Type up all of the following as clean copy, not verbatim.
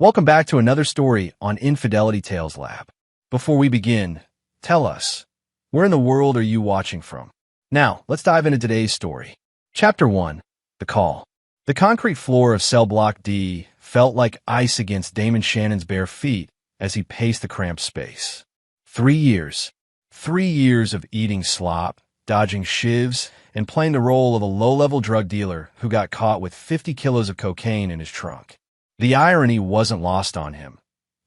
Welcome back to another story on Infidelity Tales Lab. Before we begin, tell us, where in the world are you watching from? Now, let's dive into today's story. Chapter 1. The Call. The concrete floor of Cell Block D felt like ice against Damon Shannon's bare feet as he paced the cramped space. 3 years. 3 years of eating slop, dodging shivs, and playing the role of a low-level drug dealer who got caught with 50 kilos of cocaine in his trunk. The irony wasn't lost on him.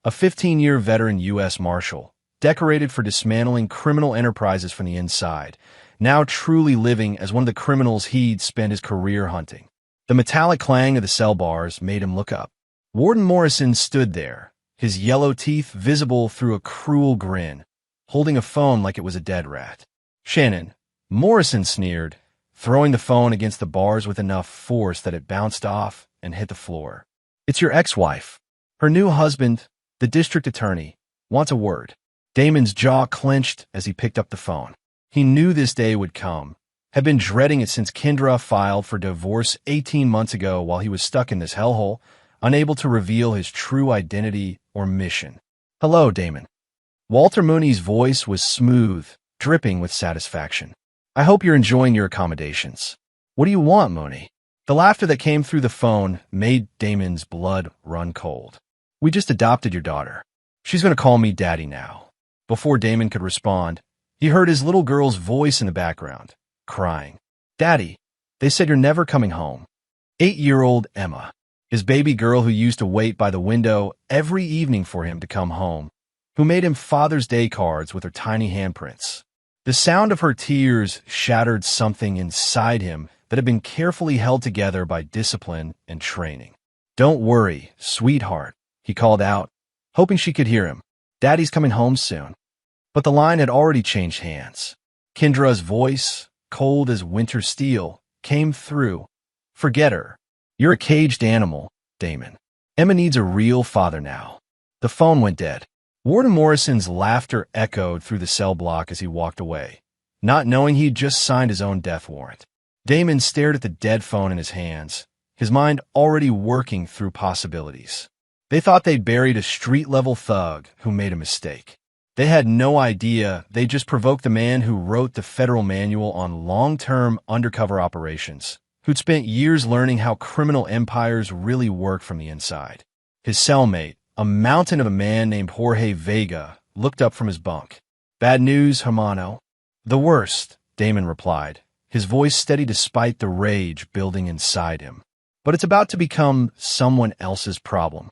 A 15-year veteran U S Marshal, decorated for dismantling criminal enterprises from the inside, now truly living as one of the criminals he'd spent his career hunting. The metallic clang of the cell bars made him look up. Warden Morrison stood there, his yellow teeth visible through a cruel grin, holding a phone like it was a dead rat. "Shannon," Morrison sneered, throwing the phone against the bars with enough force that it bounced off and hit the floor. "It's your ex-wife. Her new husband, the district attorney, wants a word." Damon's jaw clenched as he picked up the phone. He knew this day would come, had been dreading it since Kendra filed for divorce 18 months ago while he was stuck in this hellhole, unable to reveal his true identity or mission. "Hello, Damon." Walter Mooney's voice was smooth, dripping with satisfaction. "I hope you're enjoying your accommodations. What do you want, Mooney?" The laughter that came through the phone made Damon's blood run cold. "We just adopted your daughter. She's going to call me Daddy now." Before Damon could respond, he heard his little girl's voice in the background, crying. "Daddy, they said you're never coming home." 8-year-old Emma, his baby girl who used to wait by the window every evening for him to come home, who made him Father's Day cards with her tiny handprints. The sound of her tears shattered something inside him that had been carefully held together by discipline and training. "Don't worry, sweetheart," he called out, hoping she could hear him. "Daddy's coming home soon." But the line had already changed hands. Kendra's voice, cold as winter steel, came through. "Forget her. You're a caged animal, Damon. Emma needs a real father now." The phone went dead. Warden Morrison's laughter echoed through the cell block as he walked away, not knowing he'd just signed his own death warrant. Damon stared at the dead phone in his hands, his mind already working through possibilities. They thought they'd buried a street-level thug who made a mistake. They had no idea they just provoked the man who wrote the federal manual on long-term undercover operations, who'd spent years learning how criminal empires really work from the inside. His cellmate, a mountain of a man named Jorge Vega, looked up from his bunk. "Bad news, hermano." "The worst," Damon replied, his voice steady despite the rage building inside him. "But it's about to become someone else's problem."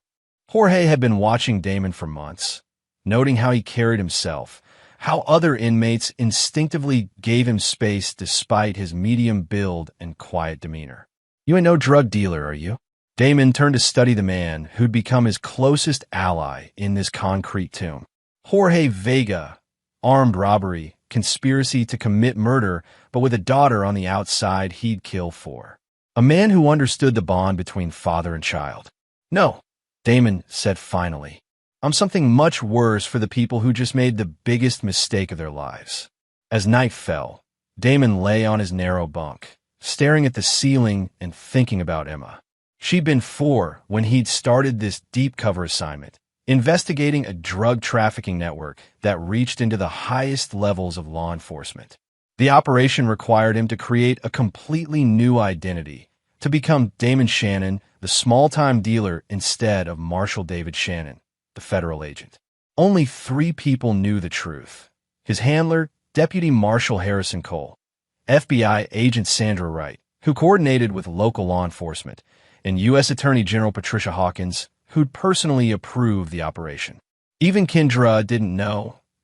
Jorge had been watching Damon for months, noting how he carried himself, how other inmates instinctively gave him space despite his medium build and quiet demeanor. "You ain't no drug dealer, are you?" Damon turned to study the man who'd become his closest ally in this concrete tomb. Jorge Vega, armed robbery, conspiracy to commit murder, but with a daughter on the outside he'd kill for. A man who understood the bond between father and child. "No," Damon said finally. "I'm something much worse for the people who just made the biggest mistake of their lives." As night fell, Damon lay on his narrow bunk, staring at the ceiling and thinking about Emma. She'd been 4 when he'd started this deep cover assignment, investigating a drug trafficking network that reached into the highest levels of law enforcement. The operation required him to create a completely new identity, to become Damon Shannon, the small-time dealer, instead of Marshal David Shannon, the federal agent. Only 3 people knew the truth: his handler, Deputy Marshal Harrison Cole, FBI agent Sandra Wright, who coordinated with local law enforcement, and U.S. Attorney General Patricia Hawkins, who'd personally approved the operation. Even Kendra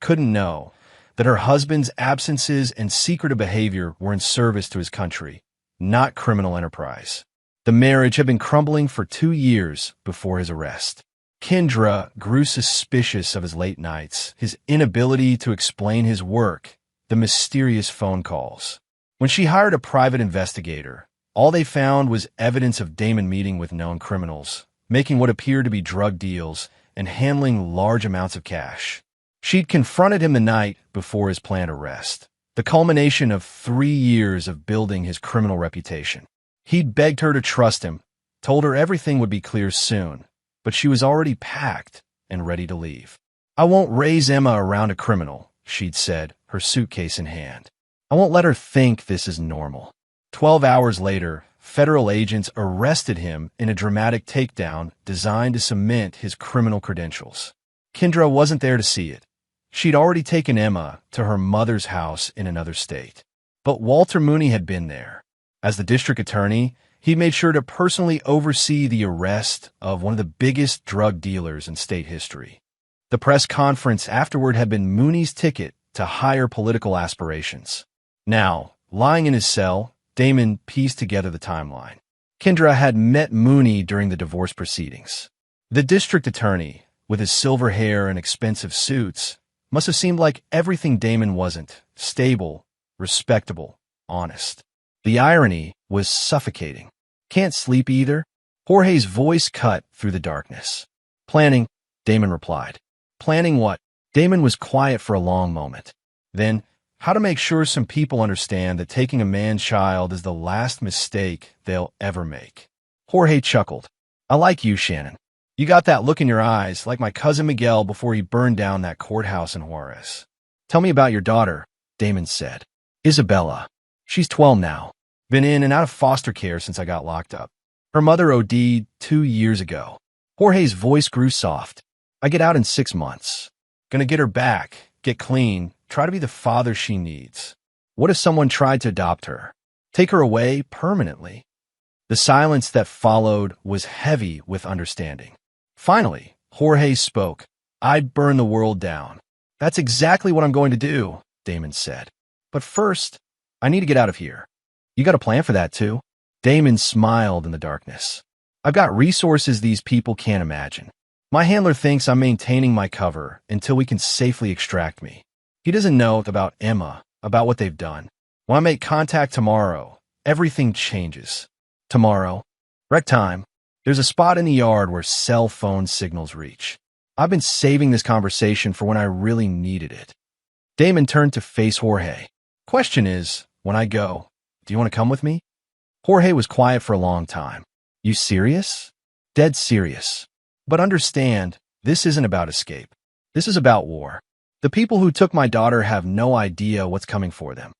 couldn't know, that her husband's absences and secretive behavior were in service to his country, not criminal enterprise. The marriage had been crumbling for 2 years before his arrest. Kendra grew suspicious of his late nights, his inability to explain his work, the mysterious phone calls. When she hired a private investigator, all they found was evidence of Damon meeting with known criminals, making what appeared to be drug deals, and handling large amounts of cash. She'd confronted him the night before his planned arrest, the culmination of 3 years of building his criminal reputation. He'd begged her to trust him, told her everything would be clear soon, but she was already packed and ready to leave. "I won't raise Emma around a criminal," she'd said, her suitcase in hand. "I won't let her think this is normal." 12 hours later, federal agents arrested him in a dramatic takedown designed to cement his criminal credentials. Kendra wasn't there to see it. She'd already taken Emma to her mother's house in another state. But Walter Mooney had been there. As the district attorney, he made sure to personally oversee the arrest of one of the biggest drug dealers in state history. The press conference afterward had been Mooney's ticket to higher political aspirations. Now, lying in his cell, Damon pieced together the timeline. Kendra had met Mooney during the divorce proceedings. The district attorney, with his silver hair and expensive suits, must have seemed like everything Damon wasn't: stable, respectable, honest. The irony was suffocating. "Can't sleep either?" Jorge's voice cut through the darkness. "Planning," Damon replied. "Planning what?" Damon was quiet for a long moment. Then, "How to make sure some people understand that taking a man's child is the last mistake they'll ever make." Jorge chuckled. "I like you, Shannon. You got that look in your eyes, like my cousin Miguel before he burned down that courthouse in Juarez." "Tell me about your daughter," Damon said. "Isabella. She's 12 now. Been in and out of foster care since I got locked up. Her mother OD'd 2 years ago." Jorge's voice grew soft. "I get out in 6 months. Gonna get her back, get clean, try to be the father she needs. What if someone tried to adopt her? Take her away permanently?" The silence that followed was heavy with understanding. Finally, Jorge spoke. "I'd burn the world down." "That's exactly what I'm going to do," Damon said. "But first, I need to get out of here." "You got a plan for that, too?" Damon smiled in the darkness. "I've got resources these people can't imagine. My handler thinks I'm maintaining my cover until we can safely extract me. He doesn't know about Emma, about what they've done. When I make contact tomorrow, everything changes." "Tomorrow?" "Rec time. There's a spot in the yard where cell phone signals reach. I've been saving this conversation for when I really needed it." Damon turned to face Jorge. "Question is, when I go, do you want to come with me?" Jorge was quiet for a long time. "You serious?" "Dead serious. But understand, this isn't about escape. This is about war. The people who took my daughter have no idea what's coming for them.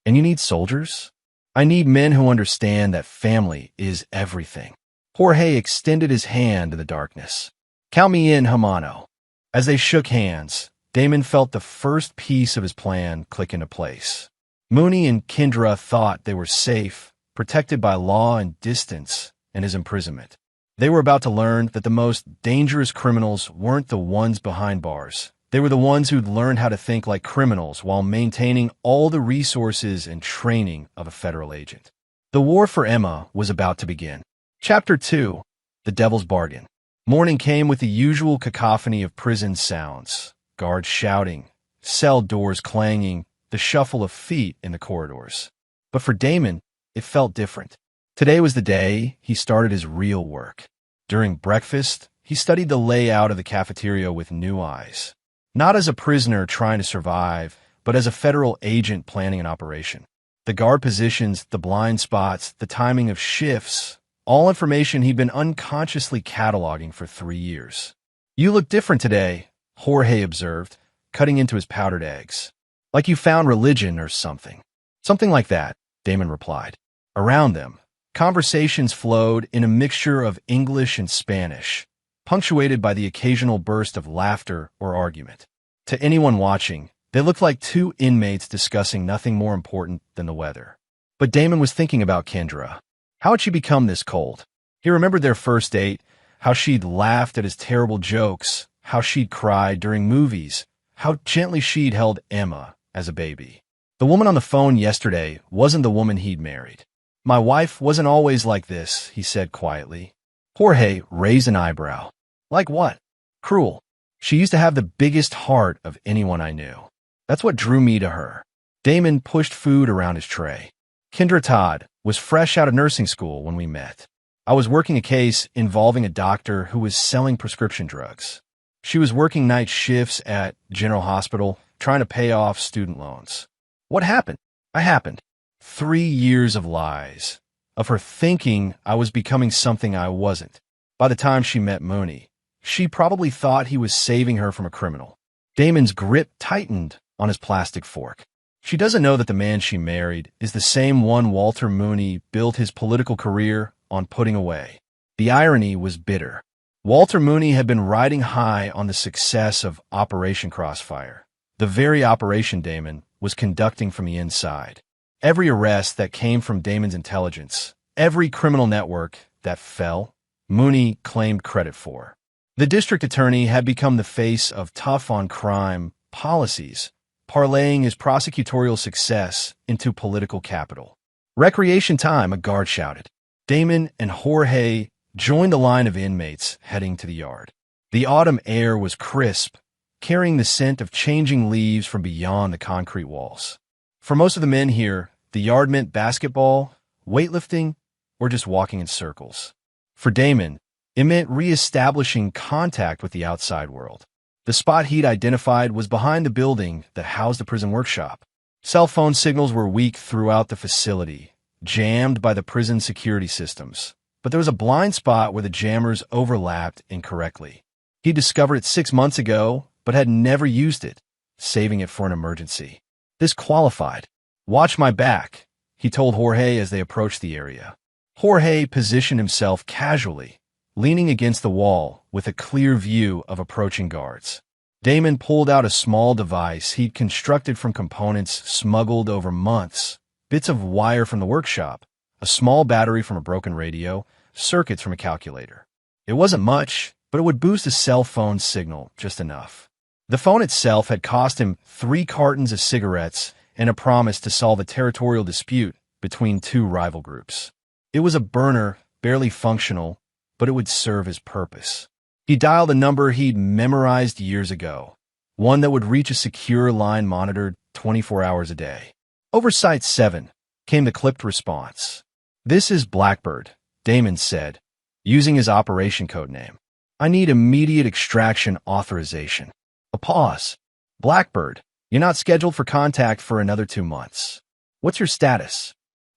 And you need soldiers? I need men who understand that family is everything." Jorge extended his hand in the darkness. "Count me in, Hermano." As they shook hands, Damon felt the first piece of his plan click into place. Mooney and Kendra thought they were safe, protected by law and distance, and his imprisonment. They were about to learn that the most dangerous criminals weren't the ones behind bars. They were the ones who'd learned how to think like criminals while maintaining all the resources and training of a federal agent. The war for Emma was about to begin. Chapter 2: The Devil's Bargain. Morning came with the usual cacophony of prison sounds: guards shouting, cell doors clanging, the shuffle of feet in the corridors. But for Damon, it felt different. Today was the day he started his real work. During breakfast, he studied the layout of the cafeteria with new eyes. Not as a prisoner trying to survive, but as a federal agent planning an operation. The guard positions, the blind spots, the timing of shifts, all information he'd been unconsciously cataloging for 3 years. "You look different today," Jorge observed, cutting into his powdered eggs. "Like you found religion or something." "Something like that," Damon replied. Around them, conversations flowed in a mixture of English and Spanish, punctuated by the occasional burst of laughter or argument. To anyone watching, they looked like two inmates discussing nothing more important than the weather. But Damon was thinking about Kendra. How had she become this cold? He remembered their first date, how she'd laughed at his terrible jokes, how she'd cried during movies, how gently she'd held Emma as a baby. The woman on the phone yesterday wasn't the woman he'd married. "My wife wasn't always like this," he said quietly. Jorge raised an eyebrow. "Like what?" "Cruel. She used to have the biggest heart of anyone I knew. That's what drew me to her." Damon pushed food around his tray. "Kendra Todd was fresh out of nursing school when we met. I was working a case involving a doctor who was selling prescription drugs. She was working night shifts at General Hospital, trying to pay off student loans. What happened? I happened. 3 years of lies, of her thinking I was becoming something I wasn't. By the time she met Mooney, she probably thought he was saving her from a criminal. Damon's grip tightened on his plastic fork. She doesn't know that the man she married is the same one Walter Mooney built his political career on putting away. The irony was bitter. Walter Mooney had been riding high on the success of Operation Crossfire, the very operation Damon was conducting from the inside. Every arrest that came from Damon's intelligence, every criminal network that fell, Mooney claimed credit for. The district attorney had become the face of tough-on-crime policies, parlaying his prosecutorial success into political capital. "Recreation time," a guard shouted. Damon and Jorge joined the line of inmates heading to the yard. The autumn air was crisp, carrying the scent of changing leaves from beyond the concrete walls. For most of the men here, the yard meant basketball, weightlifting, or just walking in circles. For Damon, it meant reestablishing contact with the outside world. The spot he'd identified was behind the building that housed the prison workshop. Cell phone signals were weak throughout the facility, jammed by the prison security systems. But there was a blind spot where the jammers overlapped incorrectly. He discovered it 6 months ago, but had never used it, saving it for an emergency. This qualified. "Watch my back," he told Jorge as they approached the area. Jorge positioned himself casually, leaning against the wall with a clear view of approaching guards. Damon pulled out a small device he'd constructed from components smuggled over months, bits of wire from the workshop, a small battery from a broken radio, circuits from a calculator. It wasn't much, but it would boost a cell phone signal just enough. The phone itself had cost him 3 cartons of cigarettes and a promise to solve a territorial dispute between 2 rival groups. It was a burner, barely functional, but it would serve his purpose. He dialed a number he'd memorized years ago, one that would reach a secure line monitored 24 hours a day. Over Site 7 came the clipped response. "This is Blackbird," Damon said, using his operation code name. "I need immediate extraction authorization." A pause. "Blackbird, you're not scheduled for contact for another 2 months. What's your status?"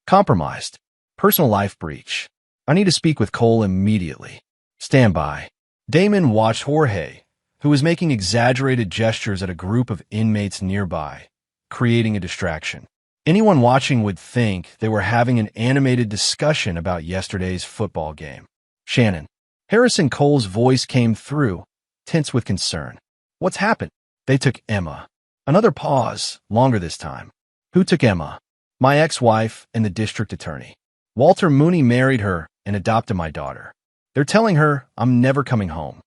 "Compromised. Personal life breach. I need to speak with Cole immediately. Stand by." Damon watched Jorge, who was making exaggerated gestures at a group of inmates nearby, creating a distraction. Anyone watching would think they were having an animated discussion about yesterday's football game. "Shannon." Harrison Cole's voice came through, tense with concern. "What's happened?" "They took Emma." Another pause, longer this time. "Who took Emma?" "My ex-wife and the district attorney. Walter Mooney married her and adopted my daughter. They're telling her I'm never coming home."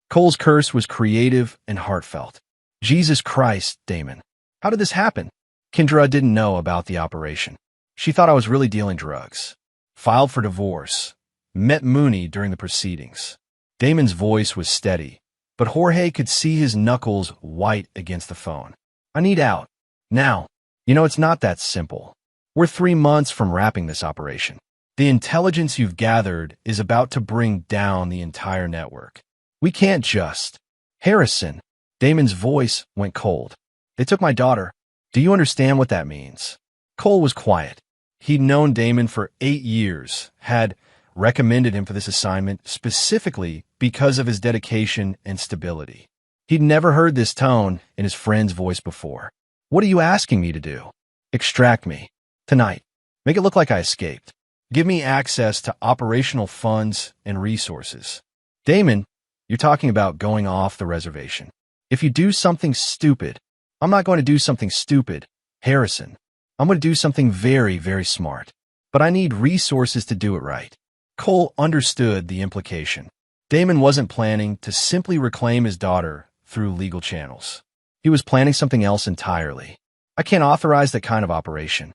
Cole's curse was creative and heartfelt. "Jesus Christ, Damon. How did this happen?" Kendra didn't know about the operation. She thought I was really dealing drugs. Filed for divorce. Met Mooney during the proceedings. Damon's voice was steady, but Jorge could see his knuckles white against the phone. "I need out. Now. It's not that simple. We're 3 months from wrapping this operation. The intelligence you've gathered is about to bring down the entire network. We can't just—" "Harrison." Damon's voice went cold. "They took my daughter. Do you understand what that means?" Cole was quiet. He'd known Damon for 8 years, had recommended him for this assignment specifically because of his dedication and stability. He'd never heard this tone in his friend's voice before. "What are you asking me to do?" "Extract me. Tonight. Make it look like I escaped. Give me access to operational funds and resources." "Damon, you're talking about going off the reservation. If you do something stupid—" "I'm not going to do something stupid, Harrison. I'm going to do something very, very smart. But I need resources to do it right." Cole understood the implication. Damon wasn't planning to simply reclaim his daughter through legal channels. He was planning something else entirely. "I can't authorize that kind of operation."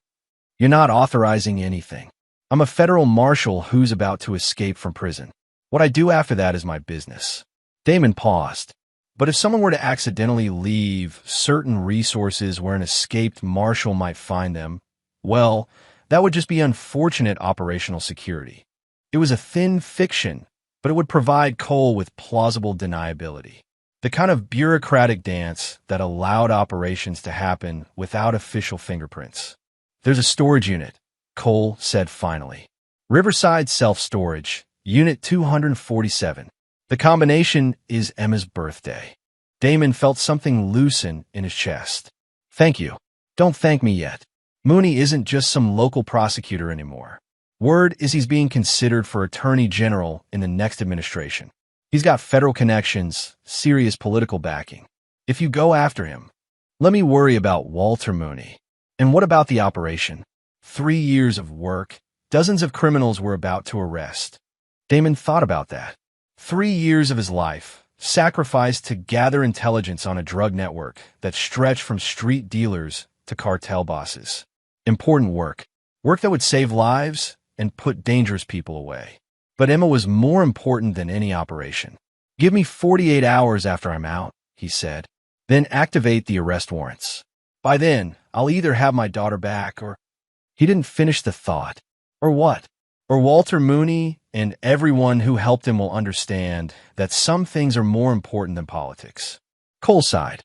"You're not authorizing anything. I'm a federal marshal who's about to escape from prison. What I do after that is my business." Damon paused. But if someone were to accidentally leave certain resources where an escaped marshal might find them, well, that would just be unfortunate operational security. It was a thin fiction, but it would provide Cole with plausible deniability. The kind of bureaucratic dance that allowed operations to happen without official fingerprints. "There's a storage unit," Cole said finally. "Riverside Self-Storage, Unit 247. The combination is Emma's birthday. Damon felt something loosen in his chest. Thank you. Don't thank me yet. Mooney isn't just some local prosecutor anymore. Word is he's being considered for Attorney General in the next administration. He's got federal connections, serious political backing. If you go after him, let me worry about Walter Mooney. And what about the operation? 3 years of work, dozens of criminals were about to arrest. Damon thought about that. 3 years of his life, sacrificed to gather intelligence on a drug network that stretched from street dealers to cartel bosses. Important work. Work that would save lives and put dangerous people away. But Emma was more important than any operation. Give me 48 hours after I'm out, he said. Then activate the arrest warrants. By then, I'll either have my daughter back or... He didn't finish the thought. Or what? Or Walter Mooney and everyone who helped him will understand that some things are more important than politics. Cole sighed.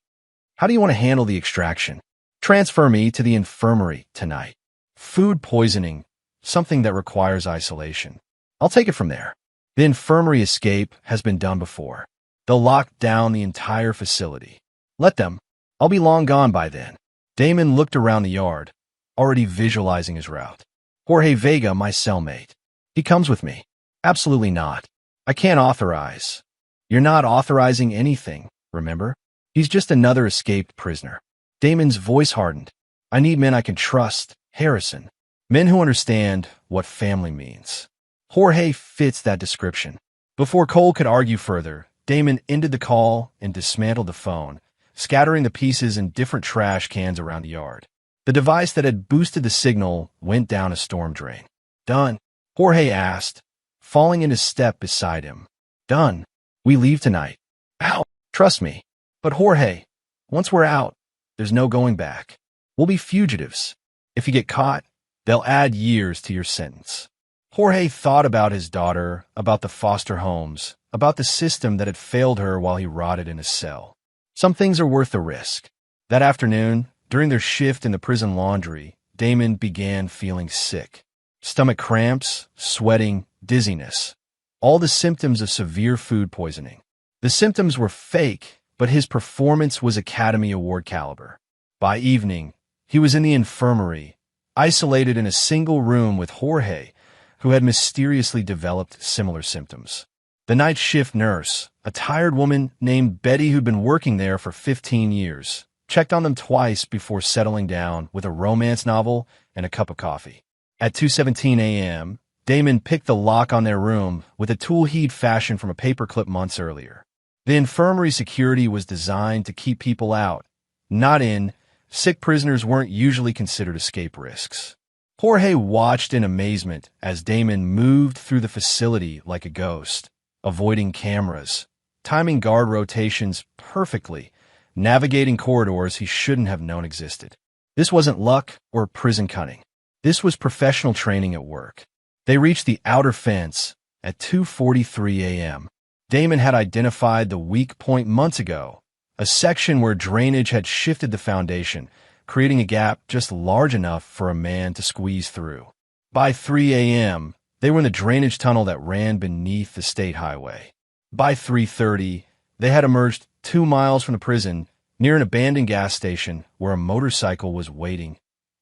How do you want to handle the extraction? Transfer me to the infirmary tonight. Food poisoning, something that requires isolation. I'll take it from there. The infirmary escape has been done before. They'll lock down the entire facility. Let them. I'll be long gone by then. Damon looked around the yard, already visualizing his route. Jorge Vega, my cellmate. He comes with me. Absolutely not. I can't authorize. You're not authorizing anything, remember? He's just another escaped prisoner. Damon's voice hardened. I need men I can trust, Harrison. Men who understand what family means. Jorge fits that description. Before Cole could argue further, Damon ended the call and dismantled the phone, scattering the pieces in different trash cans around the yard. The device that had boosted the signal went down a storm drain. Done? Jorge asked, falling in his step beside him. Done. We leave tonight. Ow! Trust me. But Jorge, once we're out, there's no going back. We'll be fugitives. If you get caught, they'll add years to your sentence. Jorge thought about his daughter, about the foster homes, about the system that had failed her while he rotted in a cell. Some things are worth the risk. That afternoon, during their shift in the prison laundry, Damon began feeling sick. Stomach cramps, sweating, dizziness. All the symptoms of severe food poisoning. The symptoms were fake, but his performance was Academy Award caliber. By evening, he was in the infirmary, isolated in a single room with Jorge, who had mysteriously developed similar symptoms. The night shift nurse, a tired woman named Betty who'd been working there for 15 years, checked on them twice before settling down with a romance novel and a cup of coffee. At 2:17 a.m., Damon picked the lock on their room with a tool he'd fashioned from a paperclip months earlier. The infirmary security was designed to keep people out, not in. Sick prisoners weren't usually considered escape risks. Jorge watched in amazement as Damon moved through the facility like a ghost, avoiding cameras, timing guard rotations perfectly, navigating corridors he shouldn't have known existed. This wasn't luck or prison cunning. This was professional training at work. They reached the outer fence at 2:43 a.m. Damon had identified the weak point months ago, a section where drainage had shifted the foundation, creating a gap just large enough for a man to squeeze through. By 3 a.m., they were in the drainage tunnel that ran beneath the state highway. By 3:30, they had emerged 2 miles from the prison, near an abandoned gas station where a motorcycle was waiting.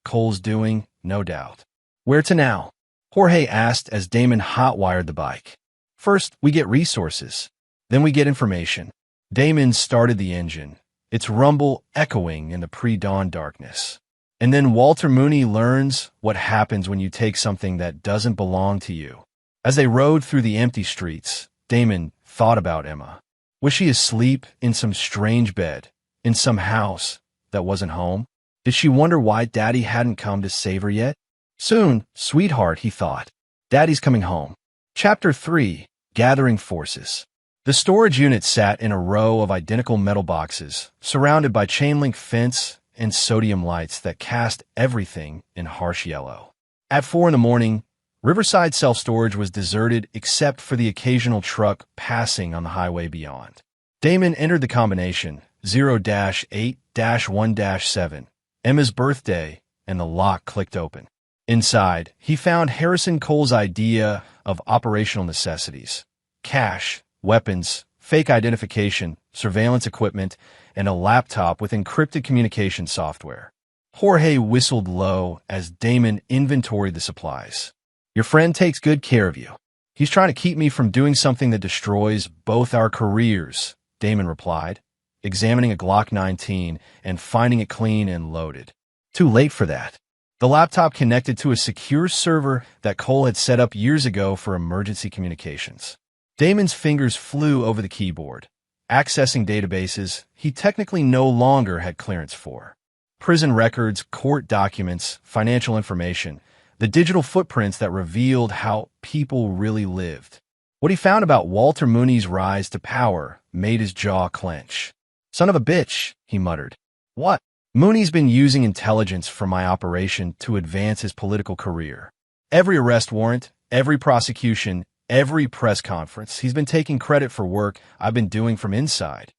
Cole's doing, no doubt. Where to now? Jorge asked as Damon hotwired the bike. First, we get resources. Then we get information. Damon started the engine, its rumble echoing in the pre-dawn darkness. And then Walter Mooney learns what happens when you take something that doesn't belong to you. As they rode through the empty streets, Damon thought about Emma. Was she asleep in some strange bed, in some house that wasn't home? Did she wonder why Daddy hadn't come to save her yet? Soon, sweetheart, he thought. Daddy's coming home. Chapter 3, Gathering Forces. The storage unit sat in a row of identical metal boxes, surrounded by chain-link fence and sodium lights that cast everything in harsh yellow. At 4 in the morning, Riverside Self-Storage was deserted except for the occasional truck passing on the highway beyond. Damon entered the combination 0-8-1-7, Emma's birthday, and the lock clicked open. Inside, he found Harrison Cole's idea of operational necessities: cash, weapons, fake identification, surveillance equipment, and a laptop with encrypted communication software. Jorge whistled low as Damon inventoried the supplies. "Your friend takes good care of you. He's trying to keep me from doing something that destroys both our careers," Damon replied, examining a Glock 19 and finding it clean and loaded. Too late for that. The laptop connected to a secure server that Cole had set up years ago for emergency communications. Damon's fingers flew over the keyboard, accessing databases he technically no longer had clearance for. Prison records, court documents, financial information, the digital footprints that revealed how people really lived. What he found about Walter Mooney's rise to power made his jaw clench. "Son of a bitch," he muttered. "What?" "Mooney's been using intelligence from my operation to advance his political career. Every arrest warrant, every prosecution, every press conference, he's been taking credit for work I've been doing from inside."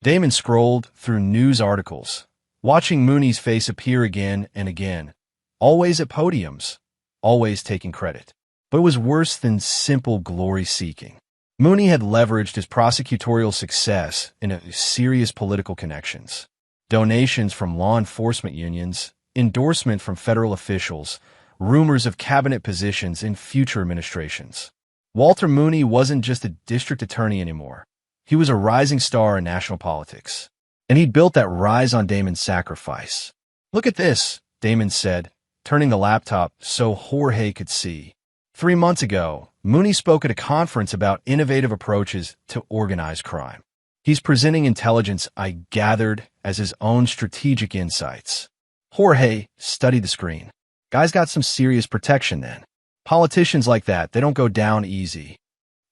Damon scrolled through news articles, watching Mooney's face appear again and again, always at podiums, always taking credit. But it was worse than simple glory-seeking. Mooney had leveraged his prosecutorial success into serious political connections. Donations from law enforcement unions, endorsement from federal officials, rumors of cabinet positions in future administrations. Walter Mooney wasn't just a district attorney anymore. He was a rising star in national politics. And he'd built that rise on Damon's sacrifice. "Look at this," Damon said, turning the laptop so Jorge could see. 3 months ago, Mooney spoke at a conference about innovative approaches to organized crime. He's presenting intelligence I gathered as his own strategic insights. Jorge studied the screen. Guy's got some serious protection then. Politicians like that, they don't go down easy.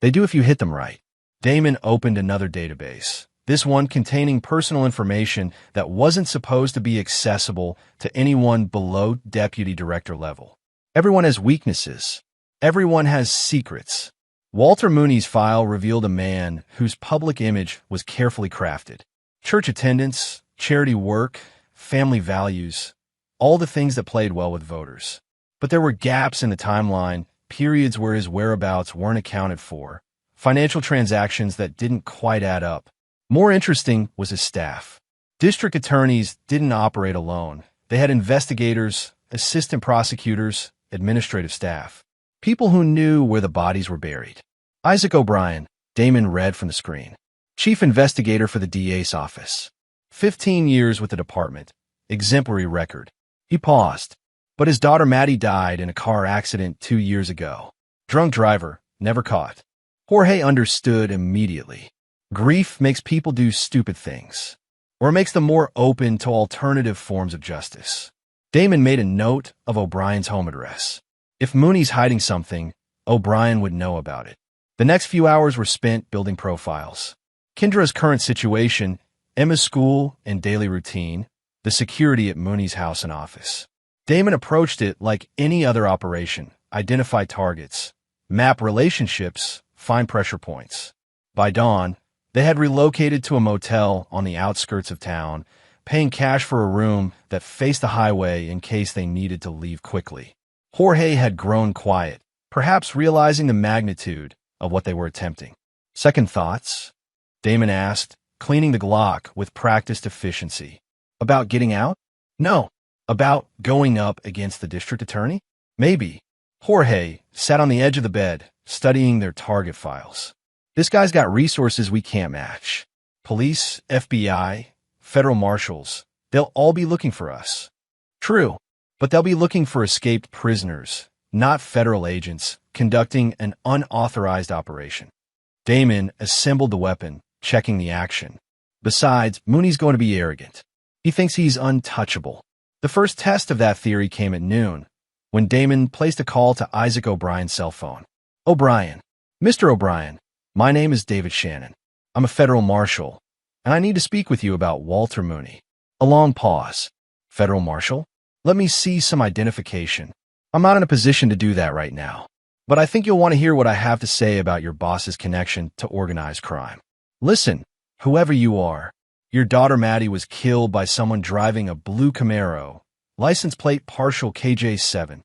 They do if you hit them right. Damon opened another database, this one containing personal information that wasn't supposed to be accessible to anyone below deputy director level. Everyone has weaknesses. Everyone has secrets. Walter Mooney's file revealed a man whose public image was carefully crafted. Church attendance, charity work, family values, all the things that played well with voters. But there were gaps in the timeline, periods where his whereabouts weren't accounted for, financial transactions that didn't quite add up. More interesting was his staff. District attorneys didn't operate alone. They had investigators, assistant prosecutors, administrative staff. People who knew where the bodies were buried. Isaac O'Brien, Damon read from the screen. Chief investigator for the DA's office. 15 years with the department. Exemplary record. He paused. But his daughter Maddie died in a car accident 2 years ago. Drunk driver, never caught. Jorge understood immediately. Grief makes people do stupid things, or makes them more open to alternative forms of justice. Damon made a note of O'Brien's home address. If Mooney's hiding something, O'Brien would know about it. The next few hours were spent building profiles. Kendra's current situation, Emma's school and daily routine, the security at Mooney's house and office. Damon approached it like any other operation: identify targets, map relationships, find pressure points. By dawn, they had relocated to a motel on the outskirts of town, paying cash for a room that faced the highway in case they needed to leave quickly. Jorge had grown quiet, perhaps realizing the magnitude of what they were attempting. "Second thoughts?" Damon asked, cleaning the Glock with practiced efficiency. "About getting out?" "No." "About going up against the district attorney?" "Maybe." Jorge sat on the edge of the bed, studying their target files. "This guy's got resources we can't match. Police, FBI, federal marshals, they'll all be looking for us." "True. But they'll be looking for escaped prisoners, not federal agents conducting an unauthorized operation." Damon assembled the weapon, checking the action. Besides, Mooney's going to be arrogant. He thinks he's untouchable. The first test of that theory came at noon, when Damon placed a call to Isaac O'Brien's cell phone. "O'Brien. Mr. O'Brien, my name is David Shannon. I'm a federal marshal, and I need to speak with you about Walter Mooney." A long pause. "Federal marshal? Let me see some identification. I'm not in a position to do that right now, but I think you'll want to hear what I have to say about your boss's connection to organized crime. Listen, whoever you are, your daughter Maddie was killed by someone driving a blue Camaro, license plate partial KJ7.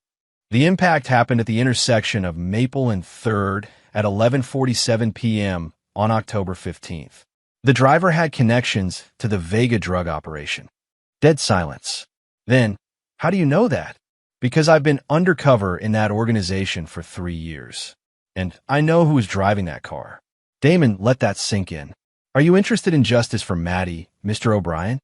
The impact happened at the intersection of Maple and 3rd at 11:47 p.m. on October 15th. The driver had connections to the Vega drug operation. Dead silence. Then, how do you know that? Because I've been undercover in that organization for 3 years. And I know who was driving that car. Damon, let that sink in. Are you interested in justice for Maddie, Mr. O'Brien?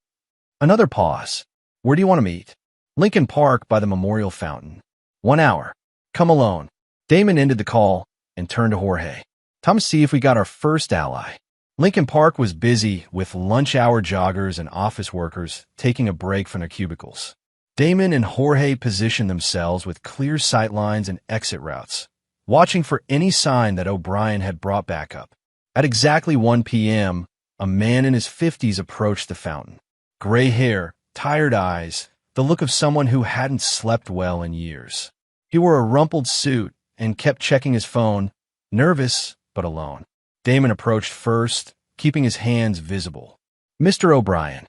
Another pause. Where do you want to meet? Lincoln Park by the Memorial Fountain. 1 hour. Come alone. Damon ended the call and turned to Jorge. Time to see if we got our first ally. Lincoln Park was busy with lunch hour joggers and office workers taking a break from their cubicles. Damon and Jorge positioned themselves with clear sight lines and exit routes, watching for any sign that O'Brien had brought back up. At exactly 1 p.m., a man in his 50s approached the fountain. Gray hair, tired eyes, the look of someone who hadn't slept well in years. He wore a rumpled suit and kept checking his phone, nervous but alone. Damon approached first, keeping his hands visible. Mr. O'Brien,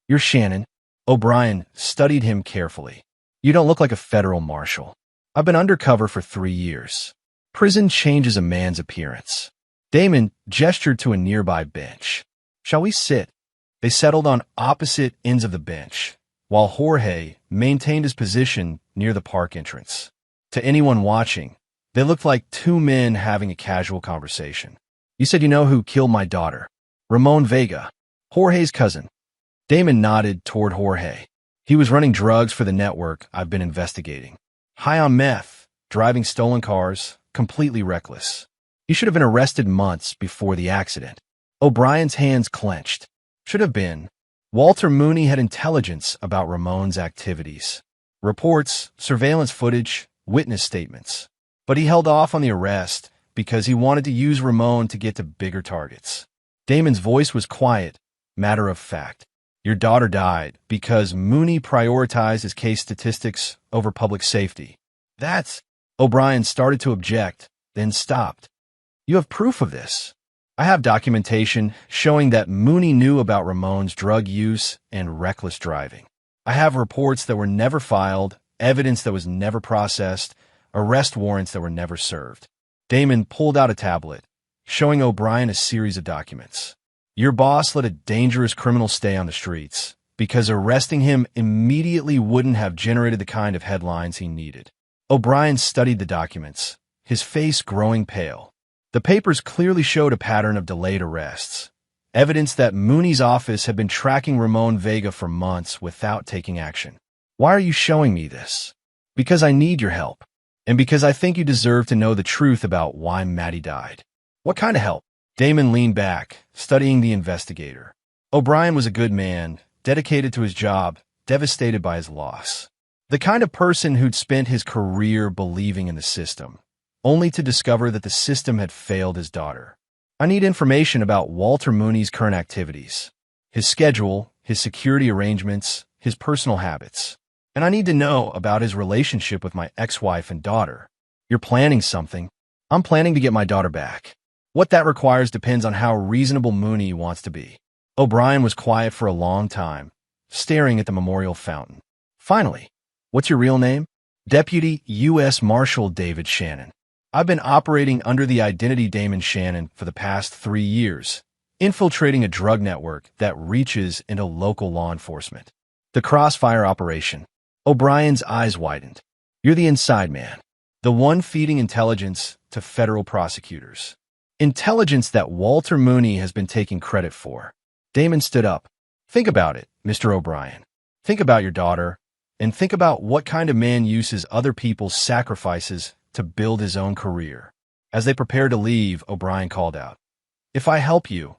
you're Shannon. O'Brien studied him carefully. You don't look like a federal marshal. I've been undercover for 3 years. Prison changes a man's appearance. Damon gestured to a nearby bench. Shall we sit? They settled on opposite ends of the bench, while Jorge maintained his position near the park entrance. To anyone watching, they looked like two men having a casual conversation. You said you know who killed my daughter. Ramon Vega, Jorge's cousin. Damon nodded toward Jorge. He was running drugs for the network I've been investigating. High on meth, driving stolen cars, completely reckless. He should have been arrested months before the accident. O'Brien's hands clenched. Should have been. Walter Mooney had intelligence about Ramon's activities. Reports, surveillance footage, witness statements. But he held off on the arrest because he wanted to use Ramon to get to bigger targets. Damon's voice was quiet, matter of fact. Your daughter died because Mooney prioritized his case statistics over public safety. That's... O'Brien started to object, then stopped. You have proof of this. I have documentation showing that Mooney knew about Ramon's drug use and reckless driving. I have reports that were never filed, evidence that was never processed, arrest warrants that were never served. Damon pulled out a tablet, showing O'Brien a series of documents. Your boss let a dangerous criminal stay on the streets because arresting him immediately wouldn't have generated the kind of headlines he needed. O'Brien studied the documents, his face growing pale. The papers clearly showed a pattern of delayed arrests, evidence that Mooney's office had been tracking Ramon Vega for months without taking action. Why are you showing me this? Because I need your help, and because I think you deserve to know the truth about why Maddie died. What kind of help? Damon leaned back, studying the investigator. O'Brien was a good man, dedicated to his job, devastated by his loss. The kind of person who'd spent his career believing in the system, only to discover that the system had failed his daughter. I need information about Walter Mooney's current activities, his schedule, his security arrangements, his personal habits. And I need to know about his relationship with my ex-wife and daughter. You're planning something. I'm planning to get my daughter back. What that requires depends on how reasonable Mooney wants to be. O'Brien was quiet for a long time, staring at the memorial fountain. Finally, what's your real name? Deputy U S Marshal David Shannon. I've been operating under the identity Damon Shannon for the past 3 years, infiltrating a drug network that reaches into local law enforcement. The Crossfire operation. O'Brien's eyes widened. You're the inside man, the one feeding intelligence to federal prosecutors. Intelligence that Walter Mooney has been taking credit for. Damon stood up. Think about it, Mr. O'Brien. Think about your daughter, and think about what kind of man uses other people's sacrifices to build his own career. As they prepared to leave, O'Brien called out, If I help you,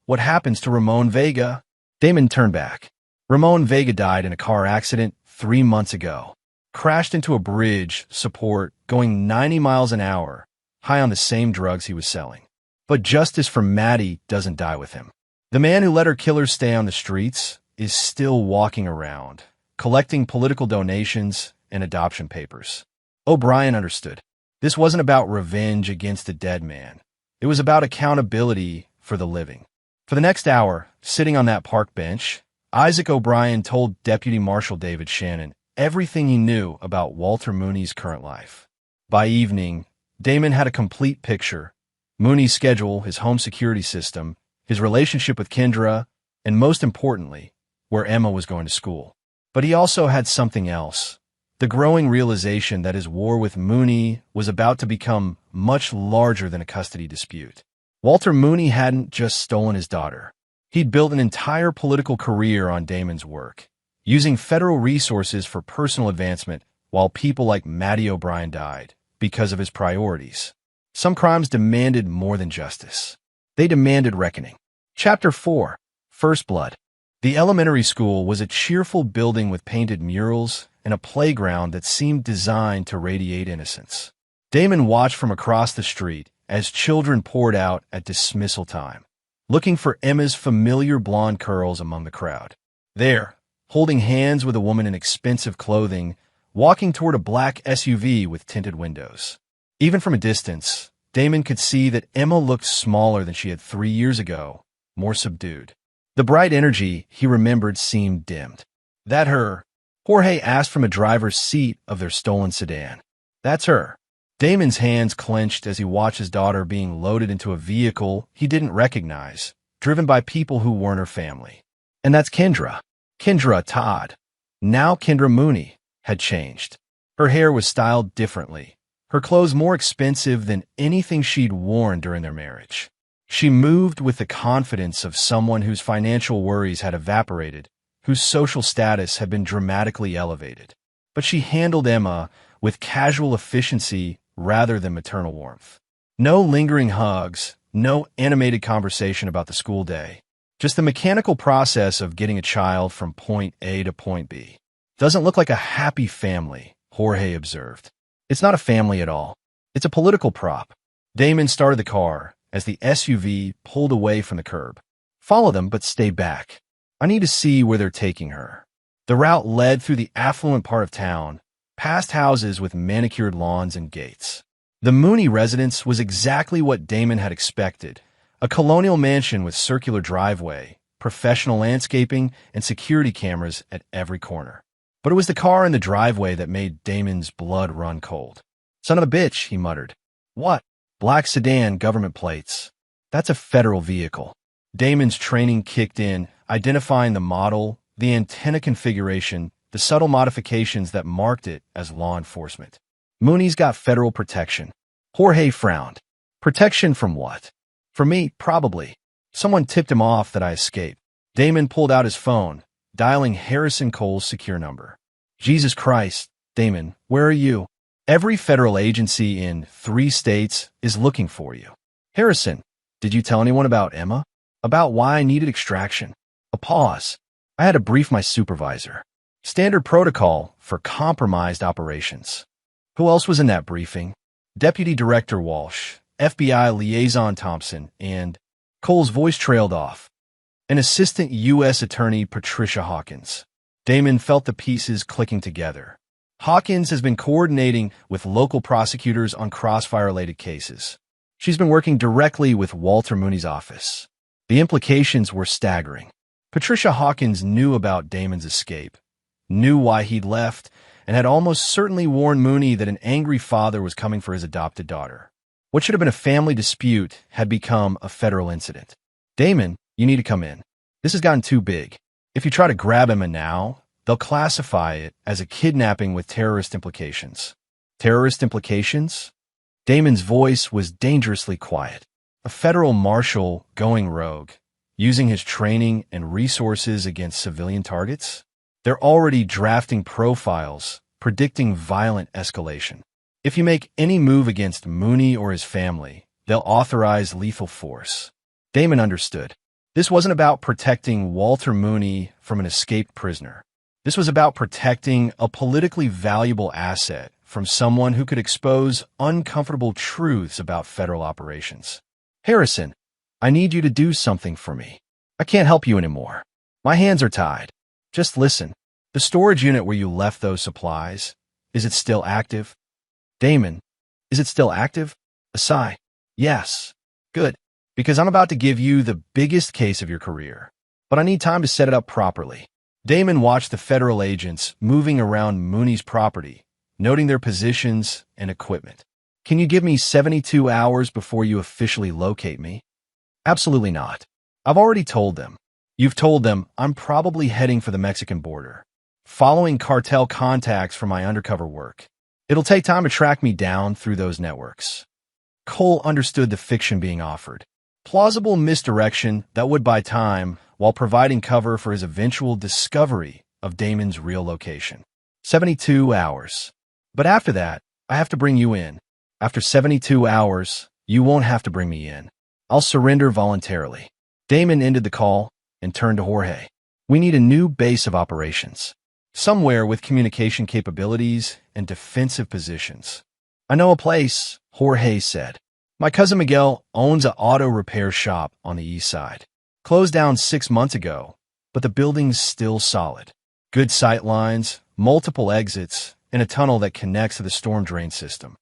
what happens to Ramon Vega? Damon turned back. Ramon Vega died in a car accident 3 months ago. Crashed into a bridge, support, going 90 miles an hour, high on the same drugs he was selling. But justice for Maddie doesn't die with him. The man who let her killers stay on the streets is still walking around, collecting political donations and adoption papers. O'Brien understood. This wasn't about revenge against a dead man. It was about accountability for the living. For the next hour, sitting on that park bench, Isaac O'Brien told Deputy Marshal David Shannon everything he knew about Walter Mooney's current life. By evening, Damon had a complete picture: Mooney's schedule, his home security system, his relationship with Kendra, and most importantly, where Emma was going to school. But he also had something else: the growing realization that his war with Mooney was about to become much larger than a custody dispute. Walter Mooney hadn't just stolen his daughter. He'd built an entire political career on Damon's work, using federal resources for personal advancement while people like Matty O'Brien died because of his priorities. Some crimes demanded more than justice. They demanded reckoning. Chapter 4: First Blood. The elementary school was a cheerful building with painted murals and a playground that seemed designed to radiate innocence. Damon watched from across the street as children poured out at dismissal time, looking for Emma's familiar blonde curls among the crowd. There, holding hands with a woman in expensive clothing, walking toward a black SUV with tinted windows. Even from a distance, Damon could see that Emma looked smaller than she had 3 years ago, more subdued. The bright energy he remembered seemed dimmed. "That her?" Jorge asked from a driver's seat of their stolen sedan. "That's her." Damon's hands clenched as he watched his daughter being loaded into a vehicle he didn't recognize, driven by people who weren't her family. And that's Kendra. Kendra Todd. Now Kendra Mooney had changed. Her hair was styled differently, her clothes more expensive than anything she'd worn during their marriage. She moved with the confidence of someone whose financial worries had evaporated, whose social status had been dramatically elevated. But she handled Emma with casual efficiency rather than maternal warmth. No lingering hugs, no animated conversation about the school day. Just the mechanical process of getting a child from point A to point B. "Doesn't look like a happy family," Jorge observed. "It's not a family at all. It's a political prop." Damon started the car as the SUV pulled away from the curb. "Follow them, but stay back. I need to see where they're taking her." The route led through the affluent part of town, past houses with manicured lawns and gates. The Mooney residence was exactly what Damon had expected: a colonial mansion with circular driveway, professional landscaping, and security cameras at every corner. But it was the car in the driveway that made Damon's blood run cold. "Son of a bitch," he muttered. "What?" "Black sedan, government plates. That's a federal vehicle." Damon's training kicked in, identifying the model, the antenna configuration, the subtle modifications that marked it as law enforcement. "Mooney's got federal protection." Jorge frowned. "Protection from what?" "For me, probably. Someone tipped him off that I escaped." Damon pulled out his phone, dialing Harrison Cole's secure number. "Jesus Christ, Damon, where are you? Every federal agency in 3 states is looking for you." "Harrison, did you tell anyone about Emma? About why I needed extraction?" A pause. "I had to brief my supervisor. Standard protocol for compromised operations." "Who else was in that briefing?" "Deputy Director Walsh, FBI Liaison Thompson, and—" Cole's voice trailed off. "An Assistant U.S. Attorney Patricia Hawkins." Damon felt the pieces clicking together. Hawkins has been coordinating with local prosecutors on crossfire-related cases. She's been working directly with Walter Mooney's office. The implications were staggering. Patricia Hawkins knew about Damon's escape, knew why he'd left, and had almost certainly warned Mooney that an angry father was coming for his adopted daughter. What should have been a family dispute had become a federal incident. "Damon, you need to come in. This has gotten too big. If you try to grab Emma now, they'll classify it as a kidnapping with terrorist implications." "Terrorist implications?" Damon's voice was dangerously quiet. A federal marshal going rogue, using his training and resources against civilian targets? They're already drafting profiles, predicting violent escalation. If you make any move against Mooney or his family, they'll authorize lethal force. Damon understood. This wasn't about protecting Walter Mooney from an escaped prisoner. This was about protecting a politically valuable asset from someone who could expose uncomfortable truths about federal operations. "Harrison, I need you to do something for me. I can't help you anymore. My hands are tied. Just listen. The storage unit where you left those supplies, is it still active?" "Damon, is it still active?" A sigh. "Yes." "Good. Because I'm about to give you the biggest case of your career. But I need time to set it up properly." Damon watched the federal agents moving around Mooney's property, noting their positions and equipment. Can you give me 72 hours before you officially locate me? Absolutely not. I've already told them. You've told them I'm probably heading for the Mexican border, following cartel contacts for my undercover work. It'll take time to track me down through those networks. Cole understood the fiction being offered. Plausible misdirection that would buy time while providing cover for his eventual discovery of Damon's real location. 72 hours. But after that, I have to bring you in. After 72 hours, you won't have to bring me in. I'll surrender voluntarily. Damon ended the call and turned to Jorge. We need a new base of operations. Somewhere with communication capabilities and defensive positions. I know a place, Jorge said. My cousin Miguel owns an auto repair shop on the east side. Closed down 6 months ago, but the building's still solid. Good sight lines, multiple exits, and a tunnel that connects to the storm drain system.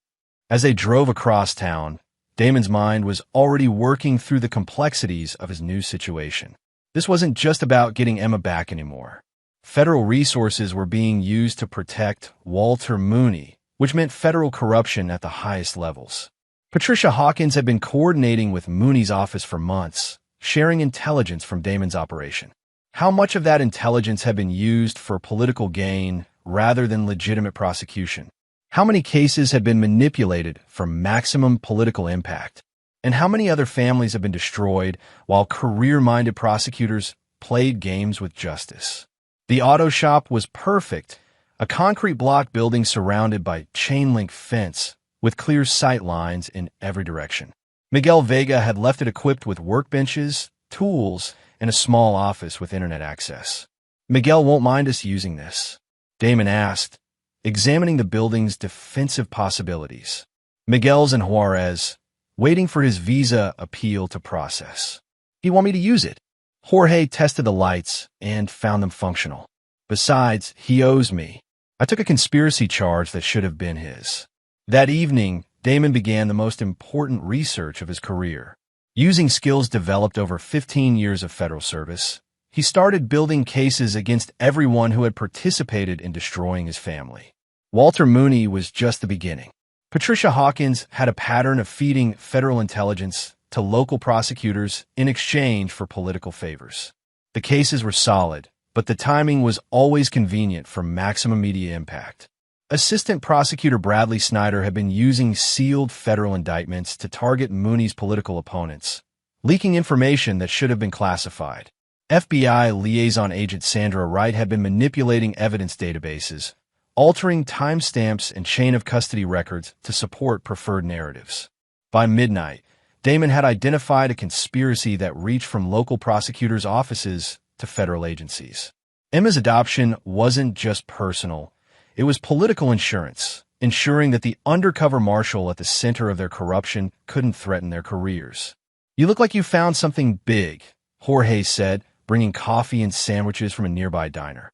As they drove across town, Damon's mind was already working through the complexities of his new situation. This wasn't just about getting Emma back anymore. Federal resources were being used to protect Walter Mooney, which meant federal corruption at the highest levels. Patricia Hawkins had been coordinating with Mooney's office for months, sharing intelligence from Damon's operation. How much of that intelligence had been used for political gain rather than legitimate prosecution? How many cases had been manipulated for maximum political impact? And how many other families have been destroyed while career-minded prosecutors played games with justice? The auto shop was perfect, a concrete block building surrounded by chain-link fence with clear sight lines in every direction. Miguel Vega had left it equipped with workbenches, tools, and a small office with internet access. Miguel won't mind us using this, Damon asked, examining the building's defensive possibilities. Miguel's in Juarez, waiting for his visa appeal to process. Do you want me to use it? Jorge tested the lights and found them functional. Besides, he owes me. I took a conspiracy charge that should have been his. That evening, Damon began the most important research of his career. Using skills developed over 15 years of federal service, he started building cases against everyone who had participated in destroying his family. Walter Mooney was just the beginning. Patricia Hawkins had a pattern of feeding federal intelligence to local prosecutors in exchange for political favors. The cases were solid, but the timing was always convenient for maximum media impact. Assistant Prosecutor Bradley Snyder had been using sealed federal indictments to target Mooney's political opponents, leaking information that should have been classified. FBI liaison agent Sandra Wright had been manipulating evidence databases, altering timestamps and chain of custody records to support preferred narratives. By midnight, Damon had identified a conspiracy that reached from local prosecutors' offices to federal agencies. Emma's adoption wasn't just personal. It was political insurance, ensuring that the undercover marshal at the center of their corruption couldn't threaten their careers. You look like you found something big, Jorge said, bringing coffee and sandwiches from a nearby diner.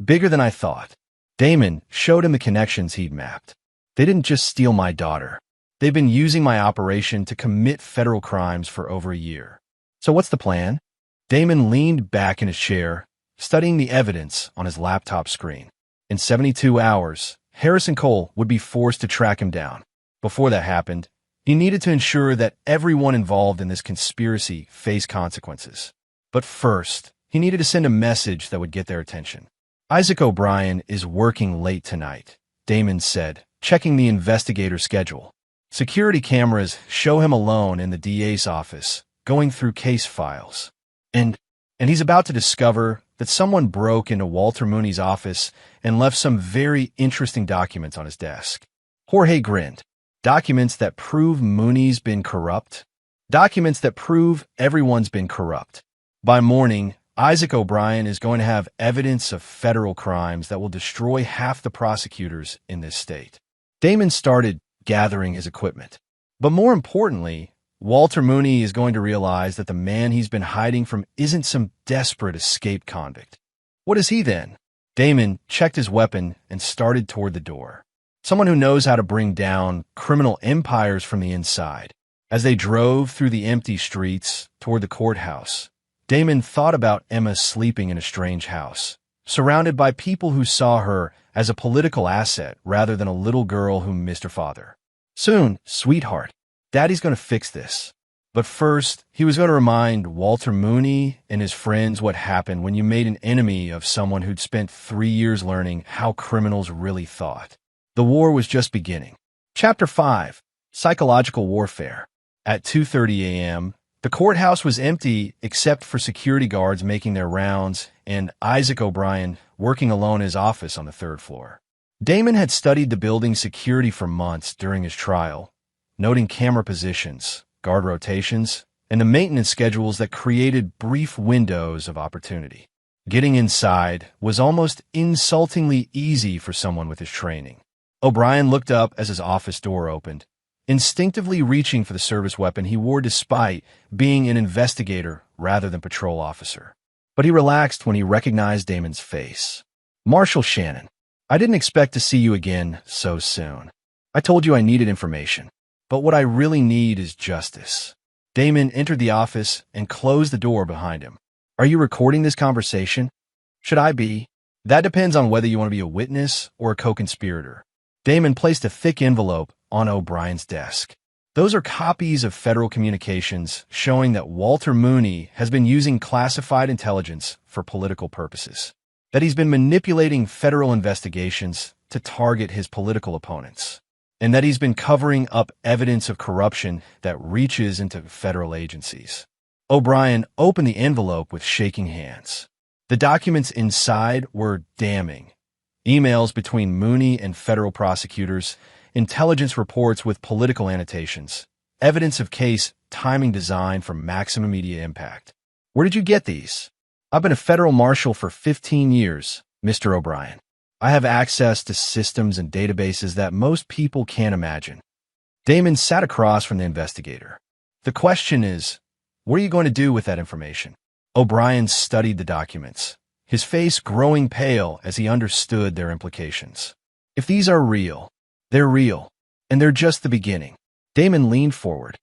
Bigger than I thought. Damon showed him the connections he'd mapped. They didn't just steal my daughter. They've been using my operation to commit federal crimes for over a year. So what's the plan? Damon leaned back in his chair, studying the evidence on his laptop screen. In 72 hours, Harrison Cole would be forced to track him down. Before that happened, he needed to ensure that everyone involved in this conspiracy faced consequences. But first, he needed to send a message that would get their attention. Isaac O'Brien is working late tonight, Damon said, checking the investigator's schedule. Security cameras show him alone in the DA's office, going through case files. And he's about to discover that someone broke into Walter Mooney's office and left some very interesting documents on his desk. Jorge grinned. Documents that prove Mooney's been corrupt? Documents that prove everyone's been corrupt. By morning, Isaac O'Brien is going to have evidence of federal crimes that will destroy half the prosecutors in this state. Damon started gathering his equipment. But more importantly, Walter Mooney is going to realize that the man he's been hiding from isn't some desperate escape convict. What is he then? Damon checked his weapon and started toward the door. Someone who knows how to bring down criminal empires from the inside. As they drove through the empty streets toward the courthouse, Damon thought about Emma sleeping in a strange house, surrounded by people who saw her as a political asset rather than a little girl who missed her father. Soon, sweetheart, Daddy's going to fix this. But first, he was going to remind Walter Mooney and his friends what happened when you made an enemy of someone who'd spent 3 years learning how criminals really thought. The war was just beginning. Chapter 5, Psychological Warfare. At 2:30 a.m., the courthouse was empty except for security guards making their rounds and Isaac O'Brien working alone in his office on the 3rd floor. Damon had studied the building's security for months during his trial, noting camera positions, guard rotations, and the maintenance schedules that created brief windows of opportunity. Getting inside was almost insultingly easy for someone with his training. O'Brien looked up as his office door opened, instinctively reaching for the service weapon he wore despite being an investigator rather than patrol officer. But he relaxed when he recognized Damon's face. "Marshal Shannon, I didn't expect to see you again so soon. I told you I needed information, but what I really need is justice." Damon entered the office and closed the door behind him. "Are you recording this conversation?" "Should I be?" "That depends on whether you want to be a witness or a co-conspirator." Damon placed a thick envelope on O'Brien's desk. Those are copies of federal communications showing that Walter Mooney has been using classified intelligence for political purposes, that he's been manipulating federal investigations to target his political opponents, and that he's been covering up evidence of corruption that reaches into federal agencies. O'Brien opened the envelope with shaking hands. The documents inside were damning. Emails between Mooney and federal prosecutors, intelligence reports with political annotations, evidence of case timing designed for maximum media impact. "Where did you get these?" "I've been a federal marshal for 15 years, Mr. O'Brien. I have access to systems and databases that most people can't imagine." Damon sat across from the investigator. "The question is, what are you going to do with that information?" O'Brien studied the documents, his face growing pale as he understood their implications. "If these are real, they're real, and they're just the beginning." Damon leaned forward.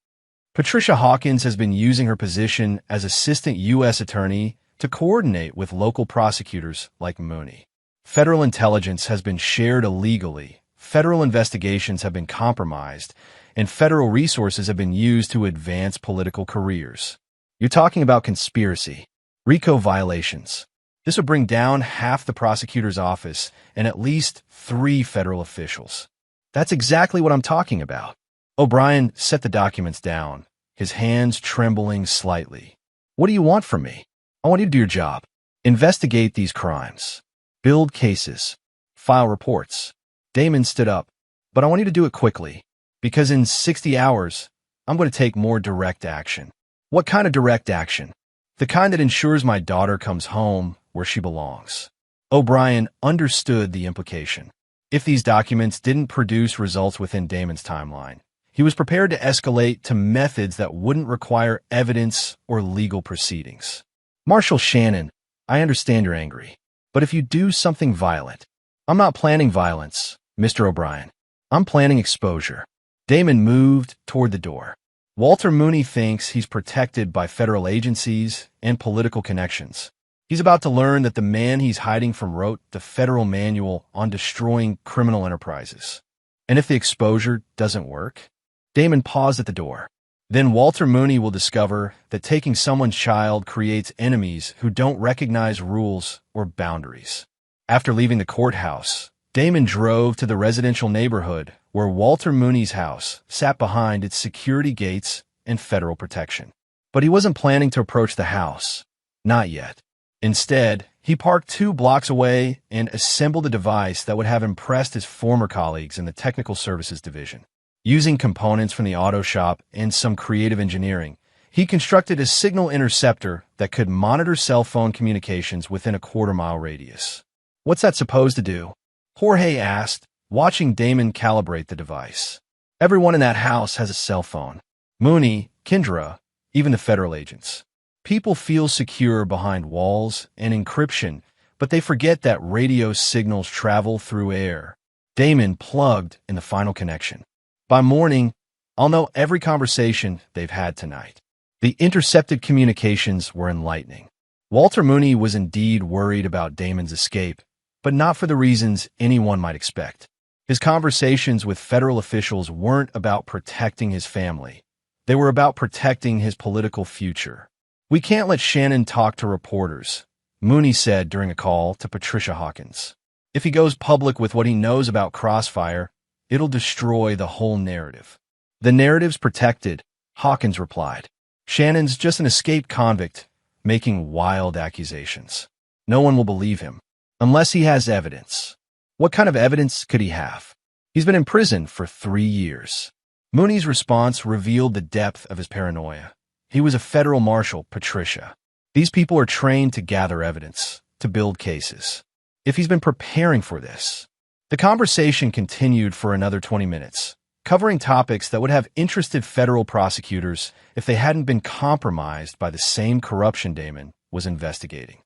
"Patricia Hawkins has been using her position as assistant U.S. attorney to coordinate with local prosecutors like Mooney. Federal intelligence has been shared illegally, federal investigations have been compromised, and federal resources have been used to advance political careers. You're talking about conspiracy, RICO violations. This would bring down half the prosecutor's office and at least 3 federal officials." "That's exactly what I'm talking about." O'Brien set the documents down, his hands trembling slightly. "What do you want from me?" "I want you to do your job. Investigate these crimes. Build cases. File reports." Damon stood up. "But I want you to do it quickly, because in 60 hours, I'm going to take more direct action." "What kind of direct action?" "The kind that ensures my daughter comes home where she belongs." O'Brien understood the implication. If these documents didn't produce results within Damon's timeline, he was prepared to escalate to methods that wouldn't require evidence or legal proceedings. "Marshal Shannon, I understand you're angry, but if you do something violent—" "I'm not planning violence, Mr. O'Brien. I'm planning exposure." Damon moved toward the door. Walter Mooney thinks he's protected by federal agencies and political connections. He's about to learn that the man he's hiding from wrote the federal manual on destroying criminal enterprises. And if the exposure doesn't work? Damon paused at the door. Then Walter Mooney will discover that taking someone's child creates enemies who don't recognize rules or boundaries. After leaving the courthouse, Damon drove to the residential neighborhood where Walter Mooney's house sat behind its security gates and federal protection. But he wasn't planning to approach the house. Not yet. Instead, he parked 2 blocks away and assembled a device that would have impressed his former colleagues in the technical services division. Using components from the auto shop and some creative engineering, he constructed a signal interceptor that could monitor cell phone communications within a quarter-mile radius. "What's that supposed to do?" Jorge asked, watching Damon calibrate the device. "Everyone in that house has a cell phone. Mooney, Kendra, even the federal agents. People feel secure behind walls and encryption, but they forget that radio signals travel through air." Damon plugged in the final connection. "By morning, I'll know every conversation they've had tonight." The intercepted communications were enlightening. Walter Mooney was indeed worried about Damon's escape, but not for the reasons anyone might expect. His conversations with federal officials weren't about protecting his family. They were about protecting his political future. "We can't let Shannon talk to reporters," Mooney said during a call to Patricia Hawkins. "If he goes public with what he knows about Crossfire, it'll destroy the whole narrative." "The narrative's protected," Hawkins replied. "Shannon's just an escaped convict making wild accusations. No one will believe him unless he has evidence." "What kind of evidence could he have? He's been in prison for 3 years." Mooney's response revealed the depth of his paranoia. He was a federal marshal, Patricia. These people are trained to gather evidence, to build cases. If he's been preparing for this. The conversation continued for another 20 minutes, covering topics that would have interested federal prosecutors if they hadn't been compromised by the same corruption Damon was investigating.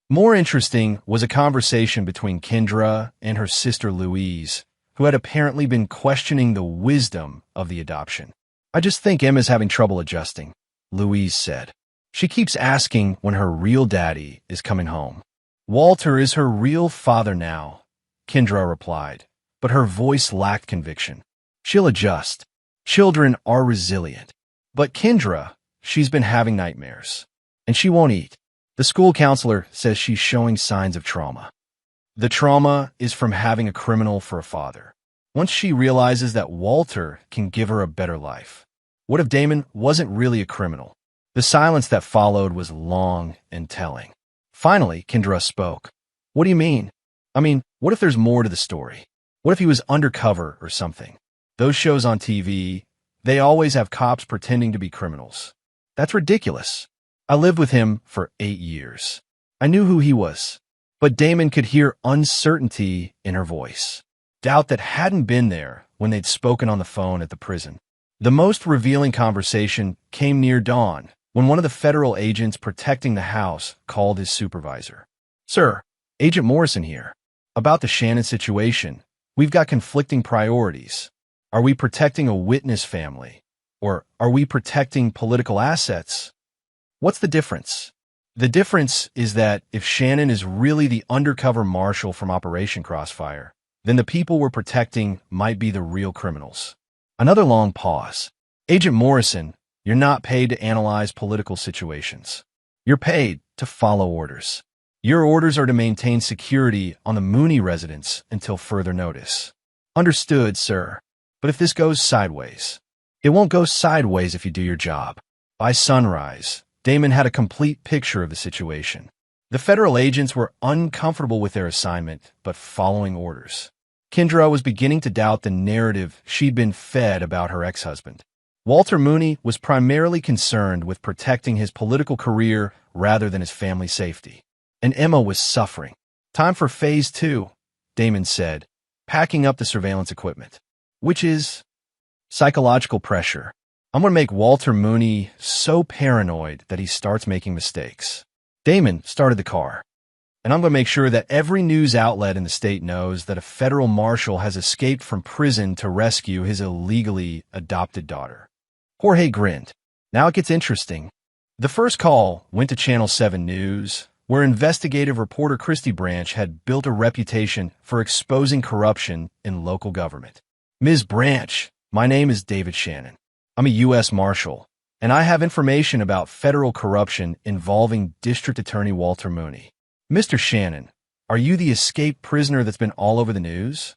More interesting was a conversation between Kendra and her sister Louise, who had apparently been questioning the wisdom of the adoption. "I just think Emma's having trouble adjusting," Louise said. "She keeps asking when her real daddy is coming home." "Walter is her real father now," Kendra replied, but her voice lacked conviction. "She'll adjust. Children are resilient." "But Kendra, she's been having nightmares. And she won't eat. The school counselor says she's showing signs of trauma." The trauma is from having a criminal for a father. Once she realizes that Walter can give her a better life. What if Damon wasn't really a criminal? The silence that followed was long and telling. Finally, Kendra spoke. "What do you mean? What if there's more to the story? What if he was undercover or something? Those shows on TV, they always have cops pretending to be criminals. That's ridiculous. I lived with him for 8 years. I knew who he was." But Damon could hear uncertainty in her voice, doubt that hadn't been there when they'd spoken on the phone at the prison. The most revealing conversation came near dawn, when one of the federal agents protecting the house called his supervisor. "Sir, Agent Morrison here. About the Shannon situation, we've got conflicting priorities. Are we protecting a witness family? Or are we protecting political assets? What's the difference?" "The difference is that if Shannon is really the undercover marshal from Operation Crossfire, then the people we're protecting might be the real criminals." Another long pause. "Agent Morrison, you're not paid to analyze political situations. You're paid to follow orders. Your orders are to maintain security on the Mooney residence until further notice." "Understood, sir. But if this goes sideways?" "It won't go sideways if you do your job." By sunrise, Damon had a complete picture of the situation. The federal agents were uncomfortable with their assignment, but following orders. Kendra was beginning to doubt the narrative she'd been fed about her ex-husband. Walter Mooney was primarily concerned with protecting his political career rather than his family safety. And Emma was suffering. "Time for phase 2, Damon said, packing up the surveillance equipment. "Which is?" "Psychological pressure. I'm going to make Walter Mooney so paranoid that he starts making mistakes." Damon started the car. "And I'm going to make sure that every news outlet in the state knows that a federal marshal has escaped from prison to rescue his illegally adopted daughter." Jorge grinned. "Now it gets interesting." The first call went to Channel 7 News, where investigative reporter Christy Branch had built a reputation for exposing corruption in local government. "Ms. Branch, my name is David Shannon. I'm a U S Marshal, and I have information about federal corruption involving District Attorney Walter Mooney." "Mr. Shannon, are you the escaped prisoner that's been all over the news?"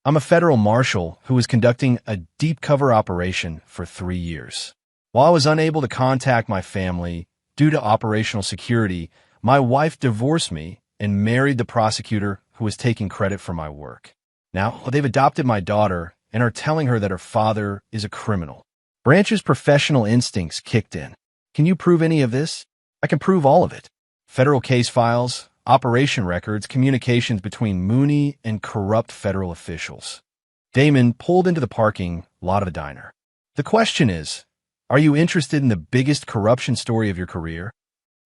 "I'm a federal marshal who was conducting a deep cover operation for 3 years. While I was unable to contact my family due to operational security, my wife divorced me and married the prosecutor who was taking credit for my work. Now, they've adopted my daughter and are telling her that her father is a criminal." Branch's professional instincts kicked in. "Can you prove any of this?" "I can prove all of it. Federal case files, operation records, communications between Mooney and corrupt federal officials." Damon pulled into the parking lot of the diner. "The question is, are you interested in the biggest corruption story of your career?"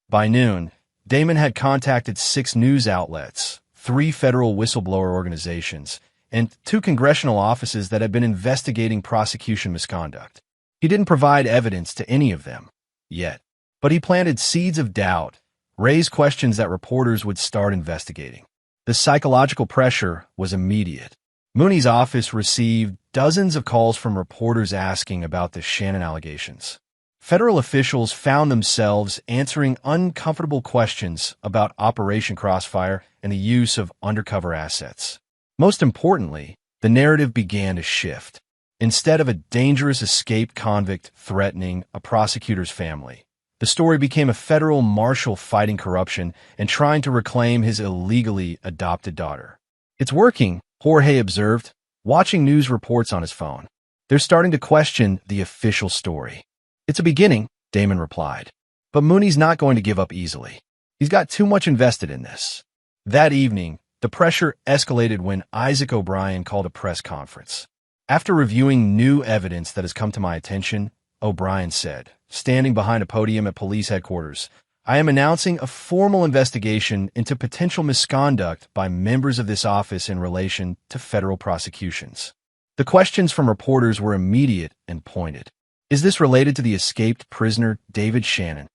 By noon, Damon had contacted 6 news outlets, 3 federal whistleblower organizations, and 2 congressional offices that had been investigating prosecution misconduct. He didn't provide evidence to any of them, yet, but he planted seeds of doubt raised questions that reporters would start investigating. The psychological pressure was immediate. Mooney's office received dozens of calls from reporters asking about the Shannon allegations. Federal officials found themselves answering uncomfortable questions about Operation Crossfire and the use of undercover assets. Most importantly, the narrative began to shift. Instead of a dangerous escaped convict threatening a prosecutor's family, the story became a federal marshal fighting corruption and trying to reclaim his illegally adopted daughter. "It's working," Jorge observed, watching news reports on his phone. "They're starting to question the official story." "It's a beginning," Damon replied. "But Mooney's not going to give up easily. He's got too much invested in this." That evening, the pressure escalated when Isaac O'Brien called a press conference. "After reviewing new evidence that has come to my attention," O'Brien said, standing behind a podium at police headquarters, "I am announcing a formal investigation into potential misconduct by members of this office in relation to federal prosecutions." The questions from reporters were immediate and pointed. "Is this related to the escaped prisoner, David Shannon?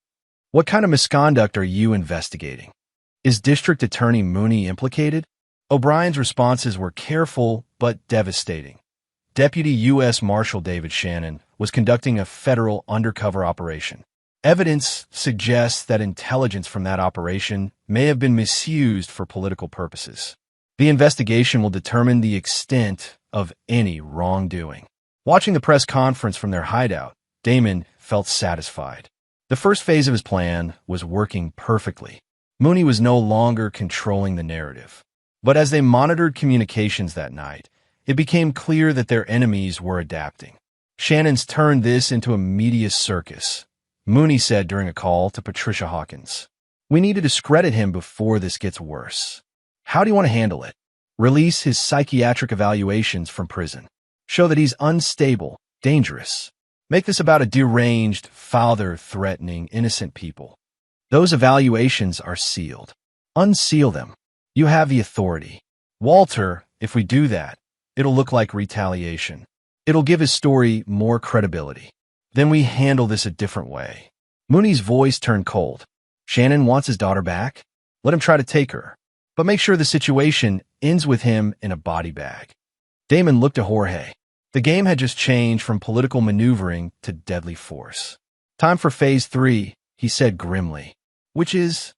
What kind of misconduct are you investigating? Is District Attorney Mooney implicated?" O'Brien's responses were careful but devastating. Deputy U S Marshal David Shannon was conducting a federal undercover operation. Evidence suggests that intelligence from that operation may have been misused for political purposes. The investigation will determine the extent of any wrongdoing. Watching the press conference from their hideout, Damon felt satisfied. The first phase of his plan was working perfectly. Mooney was no longer controlling the narrative. But as they monitored communications that night, it became clear that their enemies were adapting. Shannon's turned this into a media circus, Mooney said during a call to Patricia Hawkins. "We need to discredit him before this gets worse. How do you want to handle it? Release his psychiatric evaluations from prison. Show that he's unstable, dangerous. Make this about a deranged father threatening innocent people. Those evaluations are sealed. Unseal them. You have the authority. Walter, if we do that, it'll look like retaliation. It'll give his story more credibility. Then we handle this a different way." Mooney's voice turned cold. "Shannon wants his daughter back? Let him try to take her. But make sure the situation ends with him in a body bag." Damon looked at Jorge. The game had just changed from political maneuvering to deadly force. "Time for phase 3, he said grimly. "Which is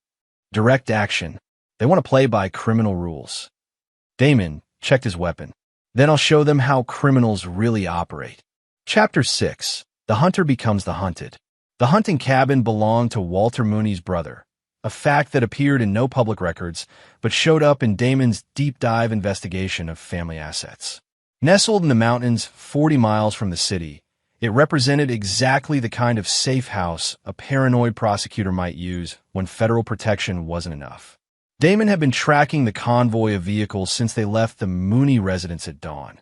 direct action. They want to play by criminal rules." Damon checked his weapon. "Then I'll show them how criminals really operate." Chapter 6. The Hunter Becomes the Hunted. The hunting cabin belonged to Walter Mooney's brother, a fact that appeared in no public records, but showed up in Damon's deep-dive investigation of family assets. Nestled in the mountains 40 miles from the city, it represented exactly the kind of safe house a paranoid prosecutor might use when federal protection wasn't enough. Damon had been tracking the convoy of vehicles since they left the Mooney residence at dawn.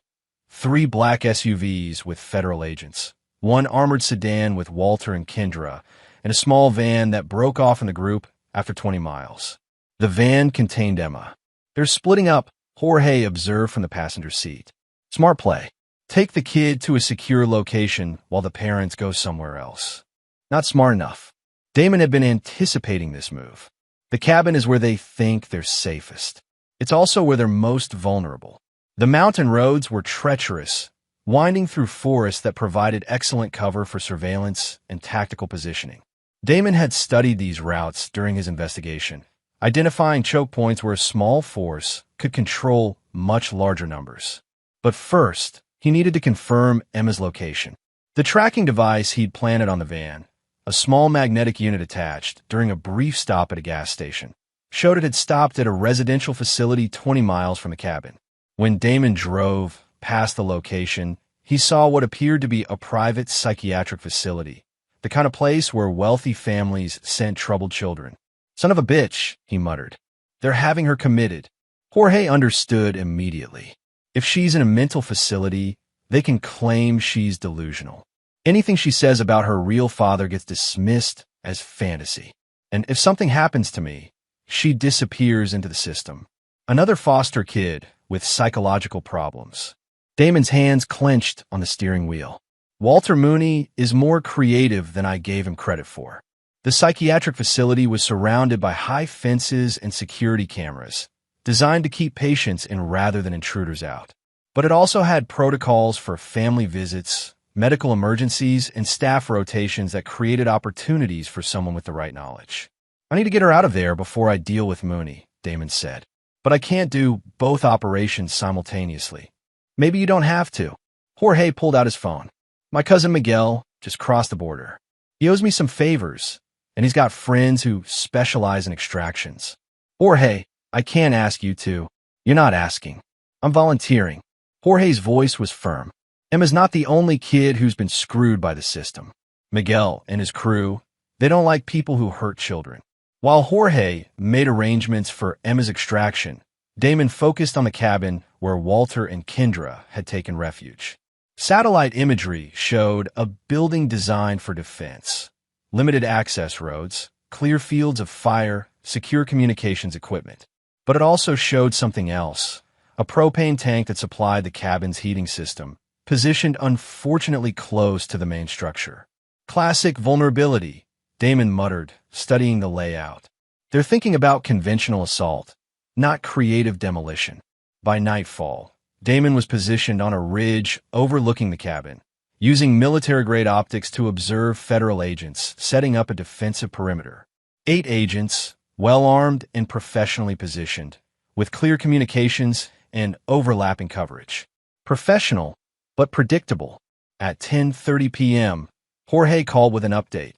3 black SUVs with federal agents, 1 armored sedan with Walter and Kendra, and a small van that broke off in the group after 20 miles. The van contained Emma. "They're splitting up," Jorge observed from the passenger seat. "Smart play. Take the kid to a secure location while the parents go somewhere else." Not smart enough. Damon had been anticipating this move. The cabin is where they think they're safest. It's also where they're most vulnerable. The mountain roads were treacherous, winding through forests that provided excellent cover for surveillance and tactical positioning. Damon had studied these routes during his investigation, identifying choke points where a small force could control much larger numbers. But first, he needed to confirm Emma's location. The tracking device he'd planted on the van, a small magnetic unit attached during a brief stop at a gas station, showed it had stopped at a residential facility 20 miles from the cabin. When Damon drove past the location, he saw what appeared to be a private psychiatric facility, the kind of place where wealthy families sent troubled children. "Son of a bitch," he muttered. "They're having her committed." Jorge understood immediately. If she's in a mental facility, they can claim she's delusional. Anything she says about her real father gets dismissed as fantasy. And if something happens to me, she disappears into the system. Another foster kid with psychological problems. Damon's hands clenched on the steering wheel. Walter Mooney is more creative than I gave him credit for. The psychiatric facility was surrounded by high fences and security cameras, designed to keep patients in rather than intruders out. But it also had protocols for family visits, medical emergencies, and staff rotations that created opportunities for someone with the right knowledge. "I need to get her out of there before I deal with Mooney," Damon said. "But I can't do both operations simultaneously." "Maybe you don't have to." Jorge pulled out his phone. "My cousin Miguel just crossed the border. He owes me some favors, and he's got friends who specialize in extractions." "Jorge, I can't ask you to." "You're not asking. I'm volunteering." Jorge's voice was firm. "Emma's not the only kid who's been screwed by the system. Miguel and his crew, they don't like people who hurt children." While Jorge made arrangements for Emma's extraction, Damon focused on the cabin where Walter and Kendra had taken refuge. Satellite imagery showed a building designed for defense, limited access roads, clear fields of fire, secure communications equipment. But it also showed something else, a propane tank that supplied the cabin's heating system, positioned unfortunately close to the main structure. "Classic vulnerability," Damon muttered, studying the layout. "They're thinking about conventional assault, not creative demolition." By nightfall, Damon was positioned on a ridge overlooking the cabin, using military-grade optics to observe federal agents setting up a defensive perimeter. 8 agents, well-armed and professionally positioned, with clear communications and overlapping coverage. Professional, but predictable. At 10:30 p.m., Jorge called with an update.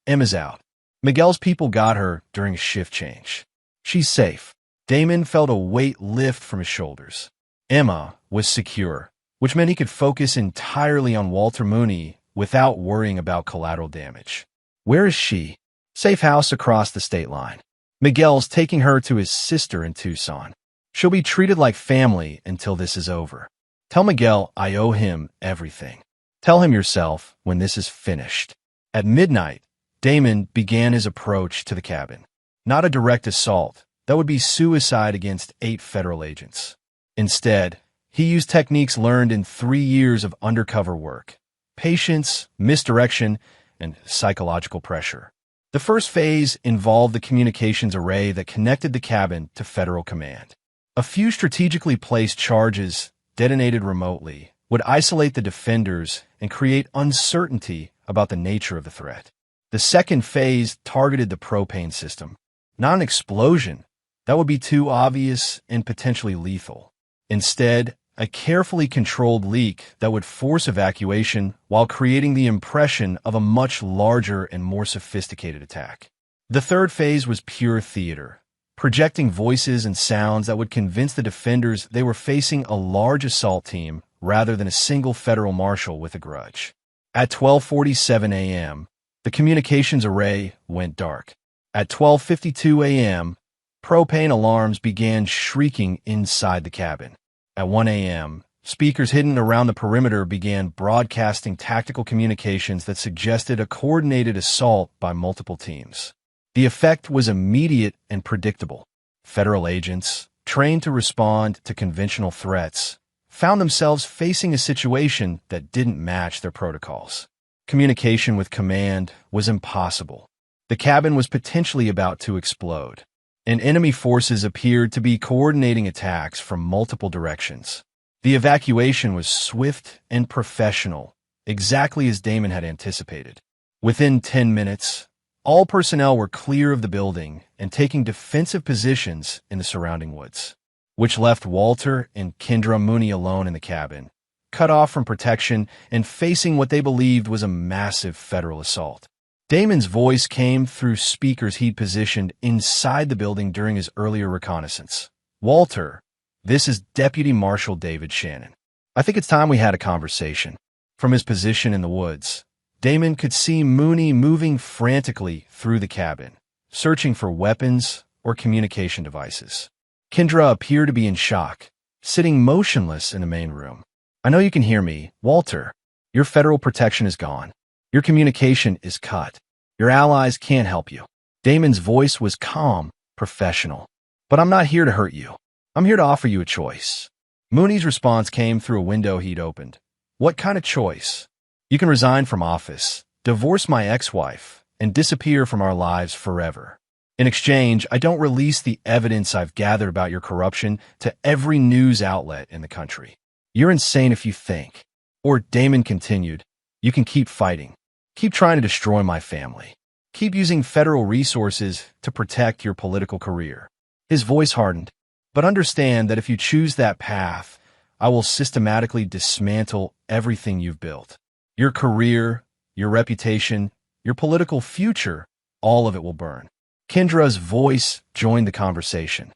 "Emma's out. Miguel's people got her during a shift change. She's safe." Damon felt a weight lift from his shoulders. Emma was secure, which meant he could focus entirely on Walter Mooney without worrying about collateral damage. "Where is she?" "Safe house across the state line. Miguel's taking her to his sister in Tucson. She'll be treated like family until this is over. Tell Miguel I owe him everything. Tell him yourself when this is finished." At midnight, Damon began his approach to the cabin. Not a direct assault. That would be suicide against 8 federal agents. Instead, he used techniques learned in 3 years of undercover work: patience, misdirection, and psychological pressure. The first phase involved the communications array that connected the cabin to federal command. A few strategically placed charges, detonated remotely, would isolate the defenders and create uncertainty about the nature of the threat. The second phase targeted the propane system. Not an explosion. That would be too obvious and potentially lethal. Instead, a carefully controlled leak that would force evacuation while creating the impression of a much larger and more sophisticated attack. The third phase was pure theater, projecting voices and sounds that would convince the defenders they were facing a large assault team rather than a single federal marshal with a grudge. At 12:47 a.m., the communications array went dark. At 12:52 a.m., propane alarms began shrieking inside the cabin. At 1 a.m., speakers hidden around the perimeter began broadcasting tactical communications that suggested a coordinated assault by multiple teams. The effect was immediate and predictable. Federal agents, trained to respond to conventional threats, found themselves facing a situation that didn't match their protocols. Communication with command was impossible. The cabin was potentially about to explode, and enemy forces appeared to be coordinating attacks from multiple directions. The evacuation was swift and professional, exactly as Damon had anticipated. Within 10 minutes, all personnel were clear of the building and taking defensive positions in the surrounding woods, which left Walter and Kendra Mooney alone in the cabin, cut off from protection and facing what they believed was a massive federal assault. Damon's voice came through speakers he'd positioned inside the building during his earlier reconnaissance. "Walter, this is Deputy Marshal David Shannon. I think it's time we had a conversation." From his position in the woods, Damon could see Mooney moving frantically through the cabin, searching for weapons or communication devices. Kendra appeared to be in shock, sitting motionless in the main room. "I know you can hear me, Walter. Your federal protection is gone. Your communication is cut. Your allies can't help you." Damon's voice was calm, professional. "But I'm not here to hurt you. I'm here to offer you a choice." Mooney's response came through a window he'd opened. "What kind of choice?" "You can resign from office, divorce my ex-wife, and disappear from our lives forever. In exchange, I don't release the evidence I've gathered about your corruption to every news outlet in the country. You're insane if you think. Or, Damon continued, you can keep fighting. Keep trying to destroy my family. Keep using federal resources to protect your political career. His voice hardened. But understand that if you choose that path, I will systematically dismantle everything you've built. Your career, your reputation, your political future, all of it will burn. Kendra's voice joined the conversation.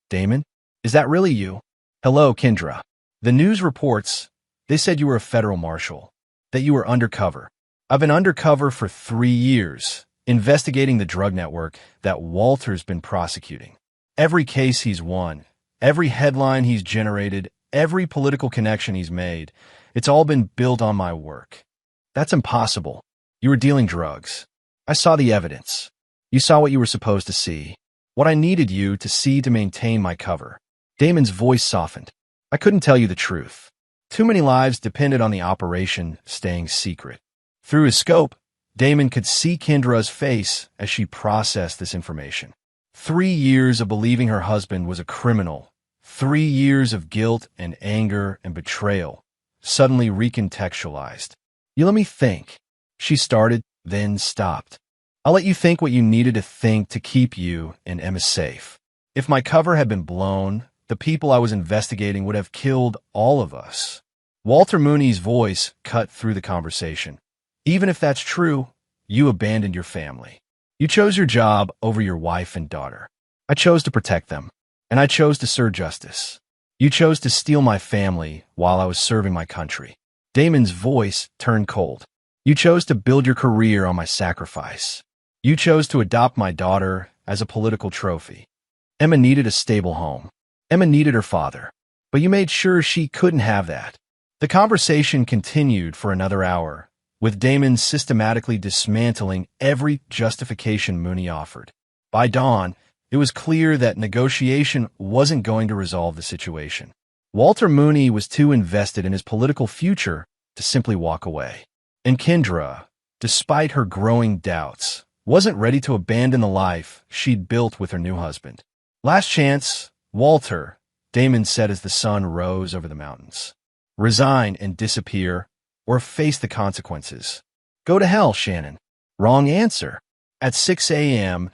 Damon, is that really you? Hello, Kendra. The news reports, they said you were a federal marshal, that you were undercover. I've been undercover for 3 years, investigating the drug network that Walter's been prosecuting. Every case he's won, every headline he's generated, every political connection he's made, it's all been built on my work. That's impossible. You were dealing drugs. I saw the evidence. You saw what you were supposed to see. What I needed you to see to maintain my cover. Damon's voice softened. I couldn't tell you the truth. Too many lives depended on the operation staying secret. Through his scope, Damon could see Kendra's face as she processed this information. 3 years of believing her husband was a criminal. 3 years of guilt and anger and betrayal, suddenly recontextualized. You let me think. She started, then stopped. I'll let you think what you needed to think to keep you and Emma safe. If my cover had been blown, the people I was investigating would have killed all of us. Walter Mooney's voice cut through the conversation. Even if that's true, you abandoned your family. You chose your job over your wife and daughter. I chose to protect them, and I chose to serve justice. You chose to steal my family while I was serving my country. Damon's voice turned cold. You chose to build your career on my sacrifice. You chose to adopt my daughter as a political trophy. Emma needed a stable home. Emma needed her father. But you made sure she couldn't have that. The conversation continued for another hour, with Damon systematically dismantling every justification Mooney offered. By dawn, it was clear that negotiation wasn't going to resolve the situation. Walter Mooney was too invested in his political future to simply walk away. And Kendra, despite her growing doubts, wasn't ready to abandon the life she'd built with her new husband. Last chance, Walter, Damon said as the sun rose over the mountains. Resign and disappear, or face the consequences. Go to hell, Shannon. Wrong answer. At 6 a.m.,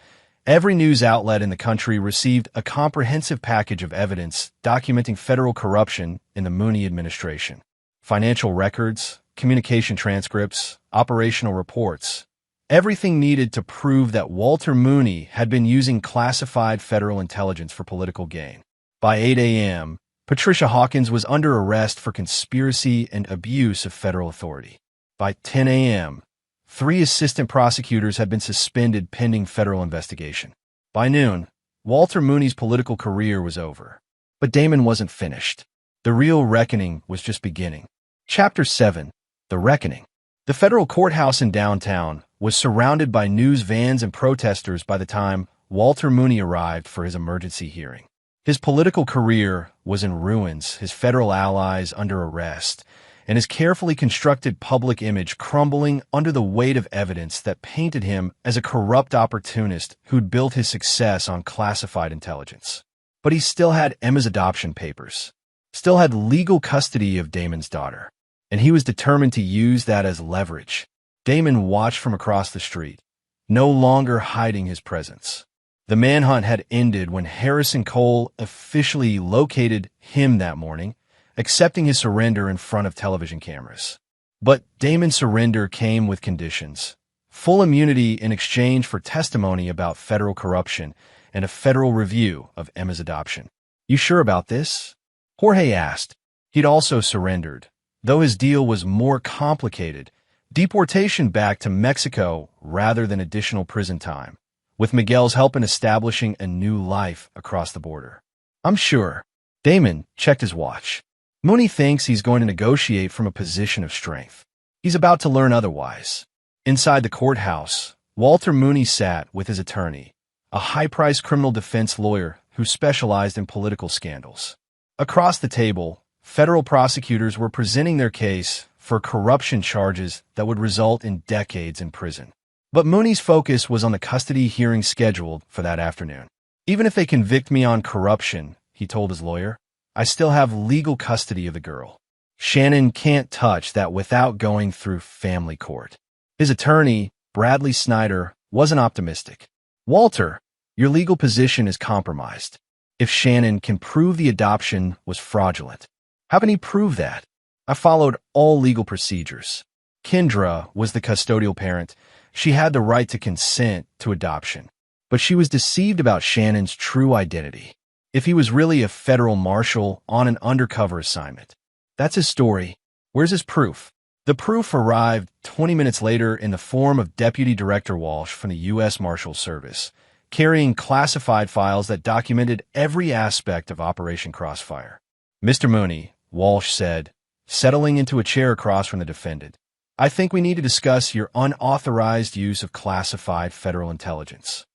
every news outlet in the country received a comprehensive package of evidence documenting federal corruption in the Mooney administration. Financial records, communication transcripts, operational reports. Everything needed to prove that Walter Mooney had been using classified federal intelligence for political gain. By 8 a.m., Patricia Hawkins was under arrest for conspiracy and abuse of federal authority. By 10 a.m., 3 assistant prosecutors had been suspended pending federal investigation. By noon, Walter Mooney's political career was over. But Damon wasn't finished. The real reckoning was just beginning. Chapter 7. The Reckoning. The federal courthouse in downtown was surrounded by news vans and protesters by the time Walter Mooney arrived for his emergency hearing. His political career was in ruins, his federal allies under arrest, and his carefully constructed public image crumbling under the weight of evidence that painted him as a corrupt opportunist who'd built his success on classified intelligence. But he still had Emma's adoption papers, still had legal custody of Damon's daughter, and he was determined to use that as leverage. Damon watched from across the street, no longer hiding his presence. The manhunt had ended when Harrison Cole officially located him that morning, accepting his surrender in front of television cameras. But Damon's surrender came with conditions. Full immunity in exchange for testimony about federal corruption and a federal review of Emma's adoption. You sure about this? Jorge asked. He'd also surrendered, though his deal was more complicated. Deportation back to Mexico rather than additional prison time, with Miguel's help in establishing a new life across the border. I'm sure. Damon checked his watch. Mooney thinks he's going to negotiate from a position of strength. He's about to learn otherwise. Inside the courthouse, Walter Mooney sat with his attorney, a high-priced criminal defense lawyer who specialized in political scandals. Across the table, federal prosecutors were presenting their case for corruption charges that would result in decades in prison. But Mooney's focus was on the custody hearing scheduled for that afternoon. Even if they convict me on corruption, he told his lawyer, I still have legal custody of the girl. Shannon can't touch that without going through family court. His attorney, Bradley Snyder, wasn't optimistic. Walter, your legal position is compromised. If Shannon can prove the adoption was fraudulent, how can he prove that? I followed all legal procedures. Kendra was the custodial parent. She had the right to consent to adoption, but she was deceived about Shannon's true identity. If he was really a federal marshal on an undercover assignment, that's his story. Where's his proof? The proof arrived 20 minutes later in the form of Deputy Director Walsh from the U S Marshal Service, carrying classified files that documented every aspect of Operation Crossfire. Mr. Mooney, Walsh said, settling into a chair across from the defendant, I think we need to discuss your unauthorized use of classified federal intelligence.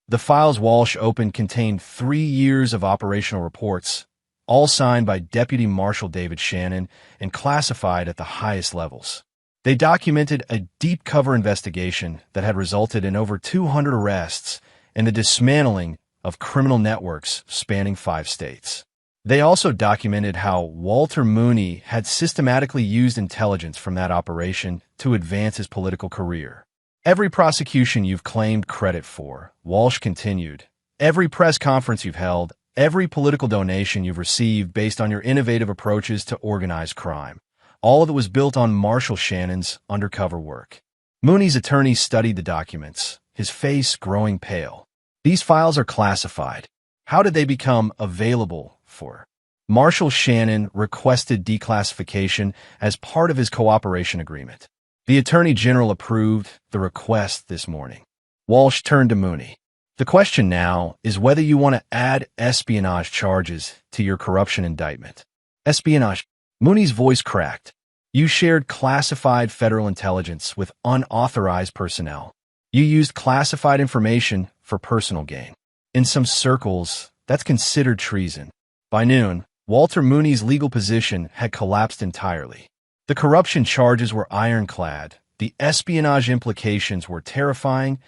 The files Walsh opened contained 3 years of operational reports, all signed by Deputy Marshal David Shannon and classified at the highest levels. They documented a deep cover investigation that had resulted in over 200 arrests and the dismantling of criminal networks spanning 5 states. They also documented how Walter Mooney had systematically used intelligence from that operation to advance his political career. Every prosecution you've claimed credit for, Walsh continued, every press conference you've held, every political donation you've received based on your innovative approaches to organized crime, all of it was built on Marshal Shannon's undercover work. Mooney's attorney studied the documents, his face growing pale. These files are classified. How did they become available for? Marshal Shannon requested declassification as part of his cooperation agreement. The Attorney General approved the request this morning. Walsh turned to Mooney. The question now is whether you want to add espionage charges to your corruption indictment. Espionage. Mooney's voice cracked. You shared classified federal intelligence with unauthorized personnel. You used classified information for personal gain. In some circles, that's considered treason. By noon, Walter Mooney's legal position had collapsed entirely. The corruption charges were ironclad, the espionage implications were terrifying,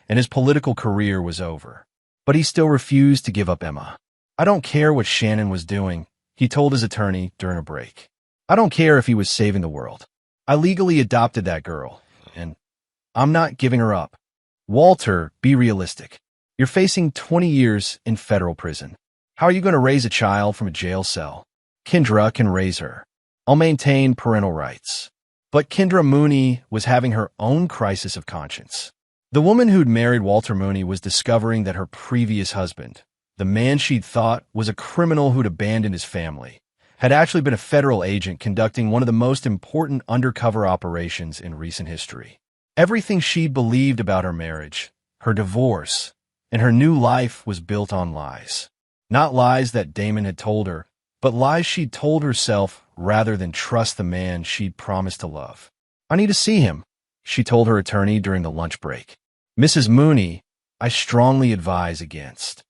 and his political career was over. But he still refused to give up Emma. I don't care what Shannon was doing, he told his attorney during a break. I don't care if he was saving the world. I legally adopted that girl, and I'm not giving her up. Walter, be realistic. You're facing 20 years in federal prison. How are you going to raise a child from a jail cell? Kendra can raise her. I'll maintain parental rights. But Kendra Mooney was having her own crisis of conscience. The woman who'd married Walter Mooney was discovering that her previous husband, the man she'd thought was a criminal who'd abandoned his family, had actually been a federal agent conducting one of the most important undercover operations in recent history. Everything she'd believed about her marriage, her divorce, and her new life was built on lies. Not lies that Damon had told her, but lies she'd told herself rather than trust the man she'd promised to love. I need to see him, she told her attorney during the lunch break. Mrs. Mooney, I strongly advise against.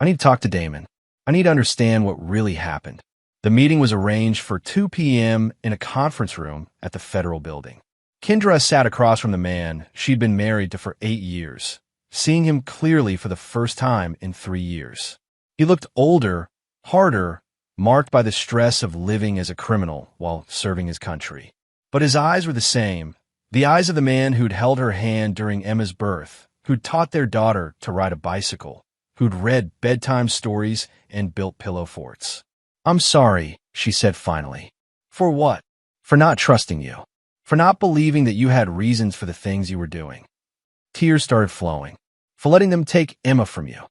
I need to talk to Damon. I need to understand what really happened. The meeting was arranged for 2 p.m. in a conference room at the federal building. Kendra sat across from the man she'd been married to for 8 years, seeing him clearly for the first time in 3 years. He looked older, harder, marked by the stress of living as a criminal while serving his country. But his eyes were the same, the eyes of the man who'd held her hand during Emma's birth, who'd taught their daughter to ride a bicycle, who'd read bedtime stories and built pillow forts. I'm sorry, she said finally. For what? For not trusting you. For not believing that you had reasons for the things you were doing. Tears started flowing. For letting them take Emma from you.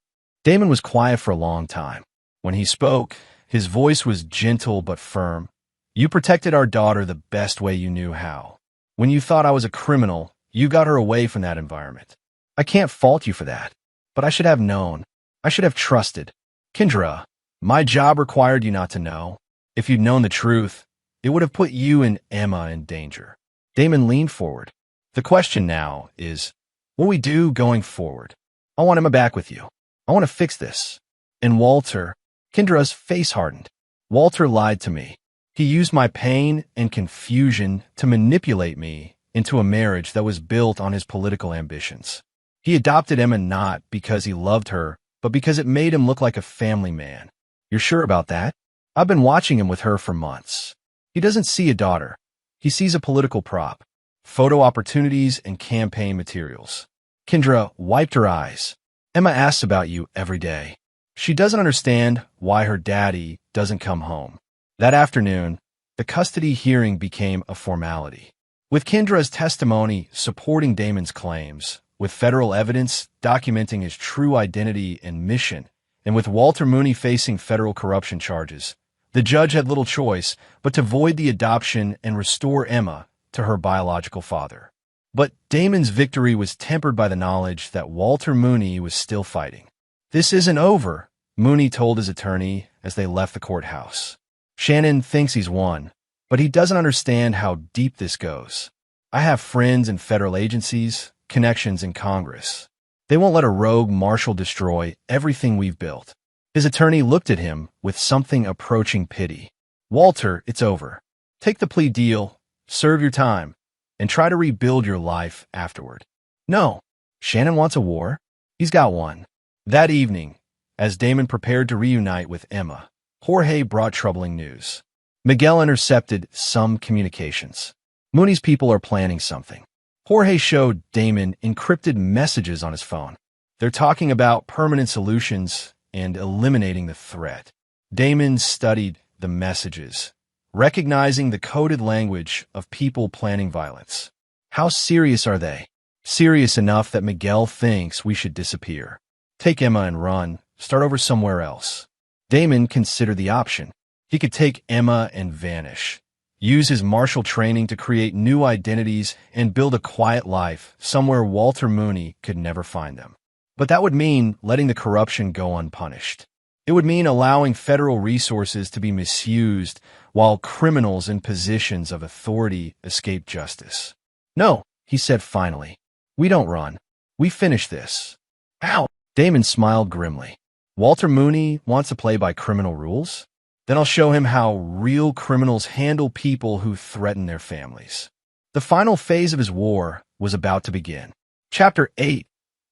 Damon was quiet for a long time. When he spoke, his voice was gentle but firm. You protected our daughter the best way you knew how. When you thought I was a criminal, you got her away from that environment. I can't fault you for that, but I should have known. I should have trusted. Kendra, my job required you not to know. If you'd known the truth, it would have put you and Emma in danger. Damon leaned forward. The question now is, what we do going forward? I want Emma back with you. I want to fix this. And Walter, Kendra's face hardened. Walter lied to me. He used my pain and confusion to manipulate me into a marriage that was built on his political ambitions. He adopted Emma not because he loved her, but because it made him look like a family man. You're sure about that? I've been watching him with her for months. He doesn't see a daughter. He sees a political prop, photo opportunities, and campaign materials. Kendra wiped her eyes. Emma asks about you every day. She doesn't understand why her daddy doesn't come home. That afternoon, the custody hearing became a formality. With Kendra's testimony supporting Damon's claims, with federal evidence documenting his true identity and mission, and with Walter Mooney facing federal corruption charges, the judge had little choice but to void the adoption and restore Emma to her biological father. But Damon's victory was tempered by the knowledge that Walter Mooney was still fighting. "This isn't over," Mooney told his attorney as they left the courthouse. "Shannon thinks he's won, but he doesn't understand how deep this goes. I have friends in federal agencies, connections in Congress. They won't let a rogue marshal destroy everything we've built." His attorney looked at him with something approaching pity. "Walter, it's over. Take the plea deal, serve your time, and try to rebuild your life afterward." "No. Shannon wants a war. He's got one." That evening, as Damon prepared to reunite with Emma, Jorge brought troubling news. Miguel intercepted some communications. Mooney's people are planning something. Jorge showed Damon encrypted messages on his phone. They're talking about permanent solutions and eliminating the threat. Damon studied the messages, recognizing the coded language of people planning violence. How serious are they? Serious enough that Miguel thinks we should disappear. Take Emma and run, start over somewhere else. Damon considered the option. He could take Emma and vanish, use his martial training to create new identities and build a quiet life somewhere Walter Mooney could never find them. But that would mean letting the corruption go unpunished. It would mean allowing federal resources to be misused while criminals in positions of authority escape justice. "No," he said finally. "We don't run. We finish this." "How?" Damon smiled grimly. "Walter Mooney wants to play by criminal rules? Then I'll show him how real criminals handle people who threaten their families." The final phase of his war was about to begin. Chapter 8.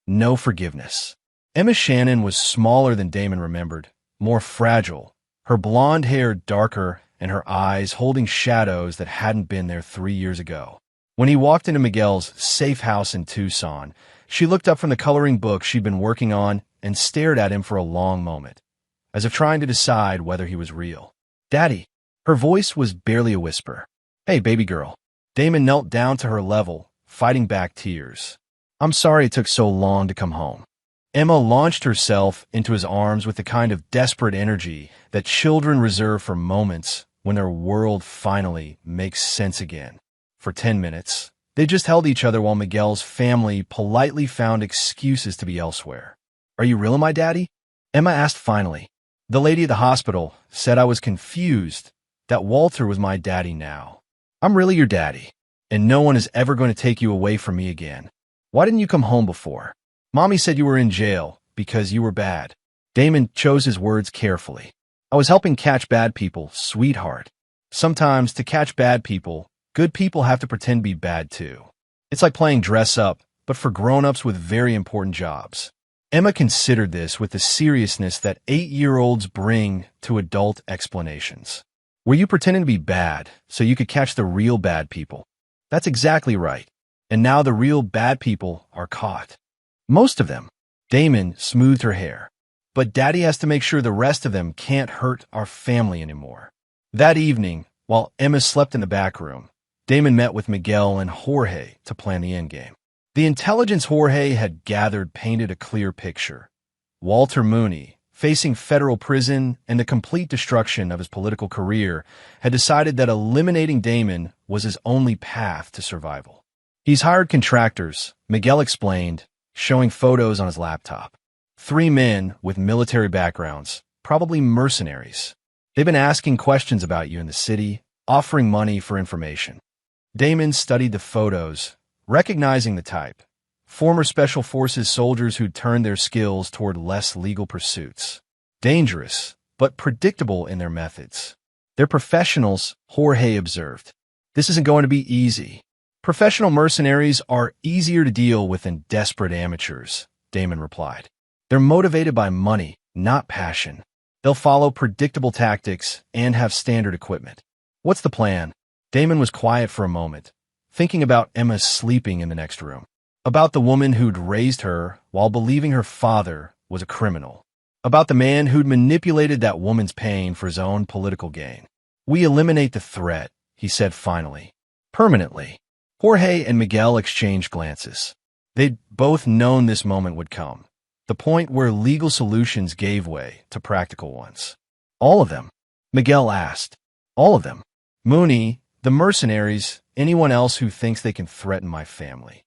No Forgiveness. Emma Shannon was smaller than Damon remembered, more fragile, her blonde hair darker and her eyes holding shadows that hadn't been there 3 years ago. When he walked into Miguel's safe house in Tucson, she looked up from the coloring book she'd been working on and stared at him for a long moment, as if trying to decide whether he was real. "Daddy." Her voice was barely a whisper. "Hey, baby girl." Damon knelt down to her level, fighting back tears. "I'm sorry it took so long to come home." Emma launched herself into his arms with the kind of desperate energy that children reserve for moments when their world finally makes sense again. For 10 minutes, they just held each other while Miguel's family politely found excuses to be elsewhere. "Are you really my daddy?" Emma asked finally. "The lady at the hospital said I was confused, that Walter was my daddy now. I'm really your daddy, and no one is ever going to take you away from me again. Why didn't you come home before? Mommy said you were in jail because you were bad." Damon chose his words carefully. "I was helping catch bad people, sweetheart. Sometimes to catch bad people, good people have to pretend to be bad too. It's like playing dress up, but for grown-ups with very important jobs." Emma considered this with the seriousness that 8-year-olds bring to adult explanations. "Were you pretending to be bad so you could catch the real bad people?" "That's exactly right. And now the real bad people are caught. Most of them." Damon smoothed her hair. "But Daddy has to make sure the rest of them can't hurt our family anymore." That evening, while Emma slept in the back room, Damon met with Miguel and Jorge to plan the endgame. The intelligence Jorge had gathered painted a clear picture. Walter Mooney, facing federal prison and the complete destruction of his political career, had decided that eliminating Damon was his only path to survival. "He's hired contractors," Miguel explained, showing photos on his laptop. 3 men with military backgrounds, probably mercenaries. "They've been asking questions about you in the city, offering money for information." Damon studied the photos, recognizing the type. Former Special Forces soldiers who'd turned their skills toward less legal pursuits. Dangerous, but predictable in their methods. "They're professionals," Jorge observed. "This isn't going to be easy." Professional mercenaries are easier to deal with than desperate amateurs, Damon replied. They're motivated by money, not passion. They'll follow predictable tactics and have standard equipment. What's the plan? Damon was quiet for a moment, thinking about Emma sleeping in the next room, about the woman who'd raised her while believing her father was a criminal, about the man who'd manipulated that woman's pain for his own political gain. We eliminate the threat, he said finally. Permanently. Jorge and Miguel exchanged glances. They'd both known this moment would come, the point where legal solutions gave way to practical ones. All of them? Miguel asked. All of them. Mooney, the mercenaries, anyone else who thinks they can threaten my family.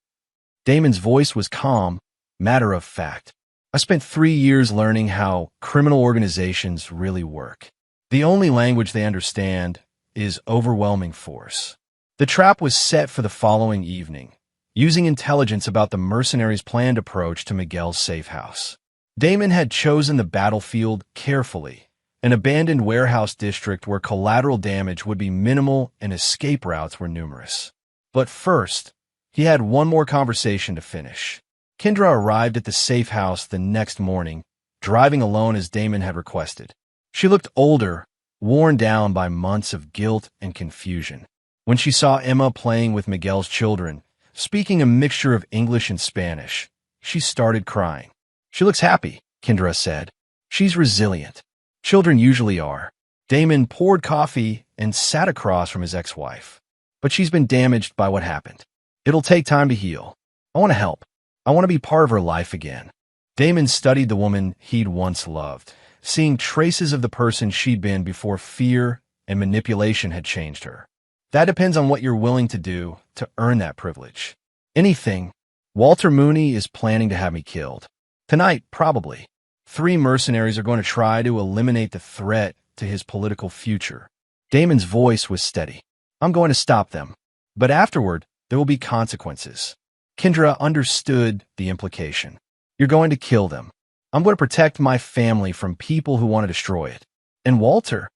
Damon's voice was calm, matter of fact. I spent 3 years learning how criminal organizations really work. The only language they understand is overwhelming force. The trap was set for the following evening, using intelligence about the mercenaries' planned approach to Miguel's safe house. Damon had chosen the battlefield carefully, an abandoned warehouse district where collateral damage would be minimal and escape routes were numerous. But first, he had one more conversation to finish. Kendra arrived at the safe house the next morning, driving alone as Damon had requested. She looked older, worn down by months of guilt and confusion. When she saw Emma playing with Miguel's children, speaking a mixture of English and Spanish, she started crying. She looks happy, Kendra said. She's resilient. Children usually are. Damon poured coffee and sat across from his ex-wife. But she's been damaged by what happened. It'll take time to heal. I want to help. I want to be part of her life again. Damon studied the woman he'd once loved, seeing traces of the person she'd been before fear and manipulation had changed her. That depends on what you're willing to do to earn that privilege. Anything. Walter Mooney is planning to have me killed. Tonight, probably. 3 mercenaries are going to try to eliminate the threat to his political future. Damon's voice was steady. I'm going to stop them. But afterward, there will be consequences. Kendra understood the implication. You're going to kill them. I'm going to protect my family from people who want to destroy it. And Walter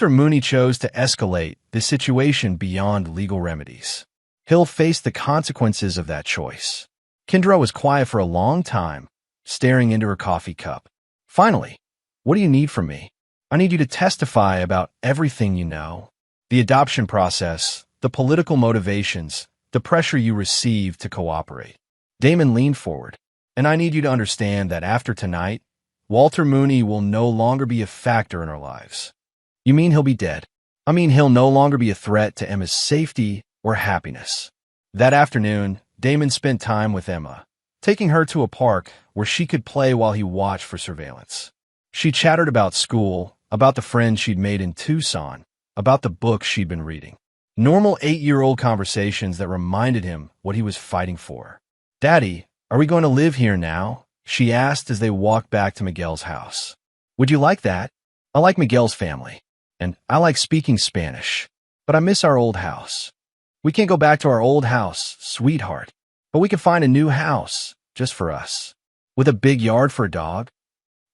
Mooney chose to escalate this situation beyond legal remedies. He'll face the consequences of that choice. Kendra was quiet for a long time, staring into her coffee cup. Finally, what do you need from me? I need you to testify about everything you know. The adoption process, the political motivations, the pressure you received to cooperate. Damon leaned forward. And I need you to understand that after tonight, Walter Mooney will no longer be a factor in our lives. You mean he'll be dead? I mean he'll no longer be a threat to Emma's safety or happiness. That afternoon, Damon spent time with Emma, taking her to a park where she could play while he watched for surveillance. She chattered about school, about the friends she'd made in Tucson, about the books she'd been reading. Normal 8-year-old conversations that reminded him what he was fighting for. Daddy, are we going to live here now? She asked as they walked back to Miguel's house. Would you like that? I like Miguel's family, and I like speaking Spanish, but I miss our old house. We can't go back to our old house, sweetheart, but we can find a new house just for us. With a big yard for a dog?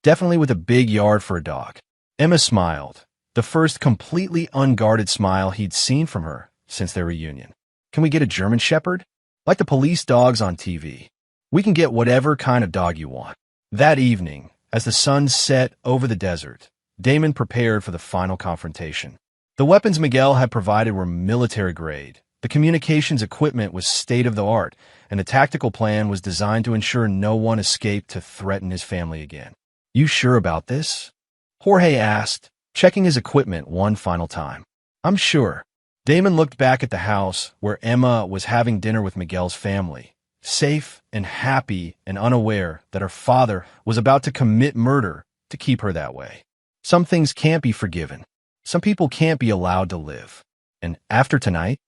Definitely with a big yard for a dog. Emma smiled, the first completely unguarded smile he'd seen from her since their reunion. Can we get a German Shepherd? Like the police dogs on TV. We can get whatever kind of dog you want. That evening, as the sun set over the desert, Damon prepared for the final confrontation. The weapons Miguel had provided were military grade. The communications equipment was state-of-the-art, and the tactical plan was designed to ensure no one escaped to threaten his family again. You sure about this? Jorge asked, checking his equipment one final time. I'm sure. Damon looked back at the house where Emma was having dinner with Miguel's family, safe and happy and unaware that her father was about to commit murder to keep her that way. Some things can't be forgiven. Some people can't be allowed to live. And after tonight,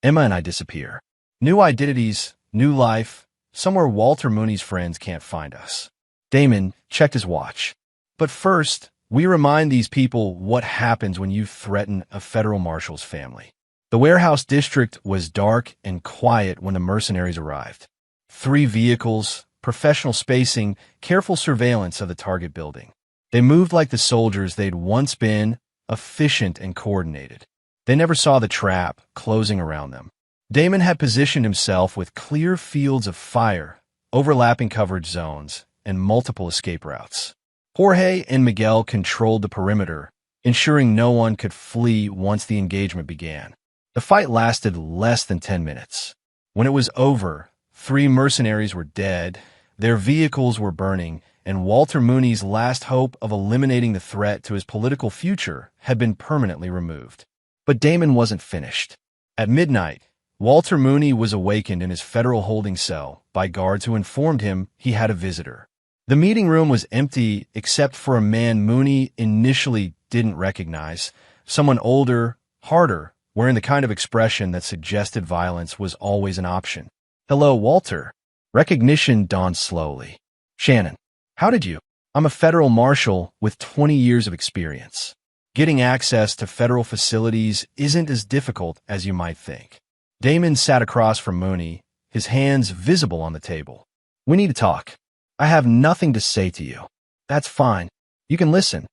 Emma and I disappear. New identities, new life, somewhere Walter Mooney's friends can't find us. Damon checked his watch. But first, we remind these people what happens when you threaten a federal marshal's family. The warehouse district was dark and quiet when the mercenaries arrived. 3 vehicles, professional spacing, careful surveillance of the target building. They moved like the soldiers they'd once been, efficient and coordinated. They never saw the trap closing around them. Damon had positioned himself with clear fields of fire, overlapping coverage zones, and multiple escape routes. Jorge and Miguel controlled the perimeter, ensuring no one could flee once the engagement began. The fight lasted less than 10 minutes. When it was over, 3 mercenaries were dead, their vehicles were burning, and Walter Mooney's last hope of eliminating the threat to his political future had been permanently removed. But Damon wasn't finished. At midnight, Walter Mooney was awakened in his federal holding cell by guards who informed him he had a visitor. The meeting room was empty except for a man Mooney initially didn't recognize, someone older, harder, wearing the kind of expression that suggested violence was always an option. "Hello, Walter." Recognition dawned slowly. "Shannon, how did you?" "I'm a federal marshal with 20 years of experience. Getting access to federal facilities isn't as difficult as you might think." Damon sat across from Mooney, his hands visible on the table. "We need to talk. I have nothing to say to you." "That's fine. You can listen."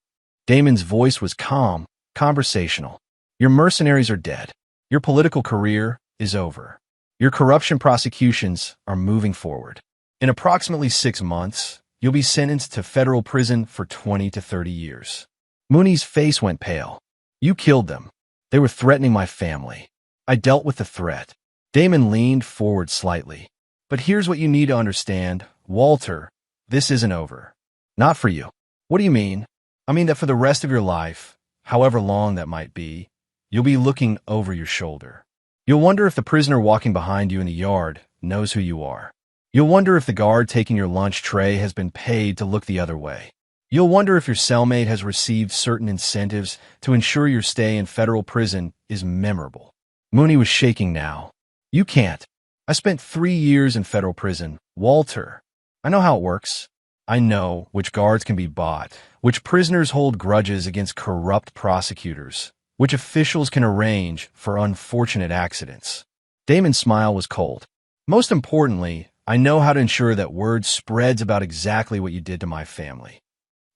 Damon's voice was calm, conversational. "Your mercenaries are dead. Your political career is over. Your corruption prosecutions are moving forward. In approximately 6 months, you'll be sentenced to federal prison for 20 to 30 years. Mooney's face went pale. "You killed them. They were threatening my family. I dealt with the threat." Damon leaned forward slightly. "But here's what you need to understand, Walter. This isn't over. Not for you." "What do you mean?" "I mean that for the rest of your life, however long that might be, you'll be looking over your shoulder. You'll wonder if the prisoner walking behind you in the yard knows who you are. You'll wonder if the guard taking your lunch tray has been paid to look the other way. You'll wonder if your cellmate has received certain incentives to ensure your stay in federal prison is memorable." Mooney was shaking now. "You can't. I spent 3 years in federal prison, Walter. I know how it works. I know which guards can be bought, which prisoners hold grudges against corrupt prosecutors, which officials can arrange for unfortunate accidents." Damon's smile was cold. "Most importantly, I know how to ensure that word spreads about exactly what you did to my family."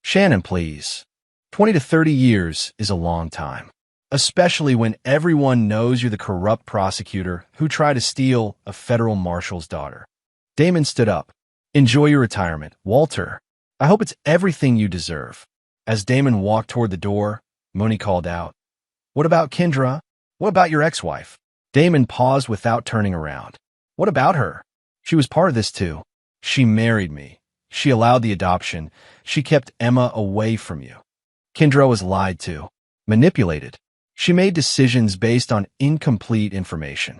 "Shannon, please. 20 to 30 years is a long time, especially when everyone knows you're the corrupt prosecutor who tried to steal a federal marshal's daughter." Damon stood up. "Enjoy your retirement, Walter. I hope it's everything you deserve." As Damon walked toward the door, Mooney called out, "What about Kendra? What about your ex-wife?" Damon paused without turning around. "What about her? She was part of this too. She married me. She allowed the adoption. She kept Emma away from you. Kendra was lied to, manipulated. She made decisions based on incomplete information."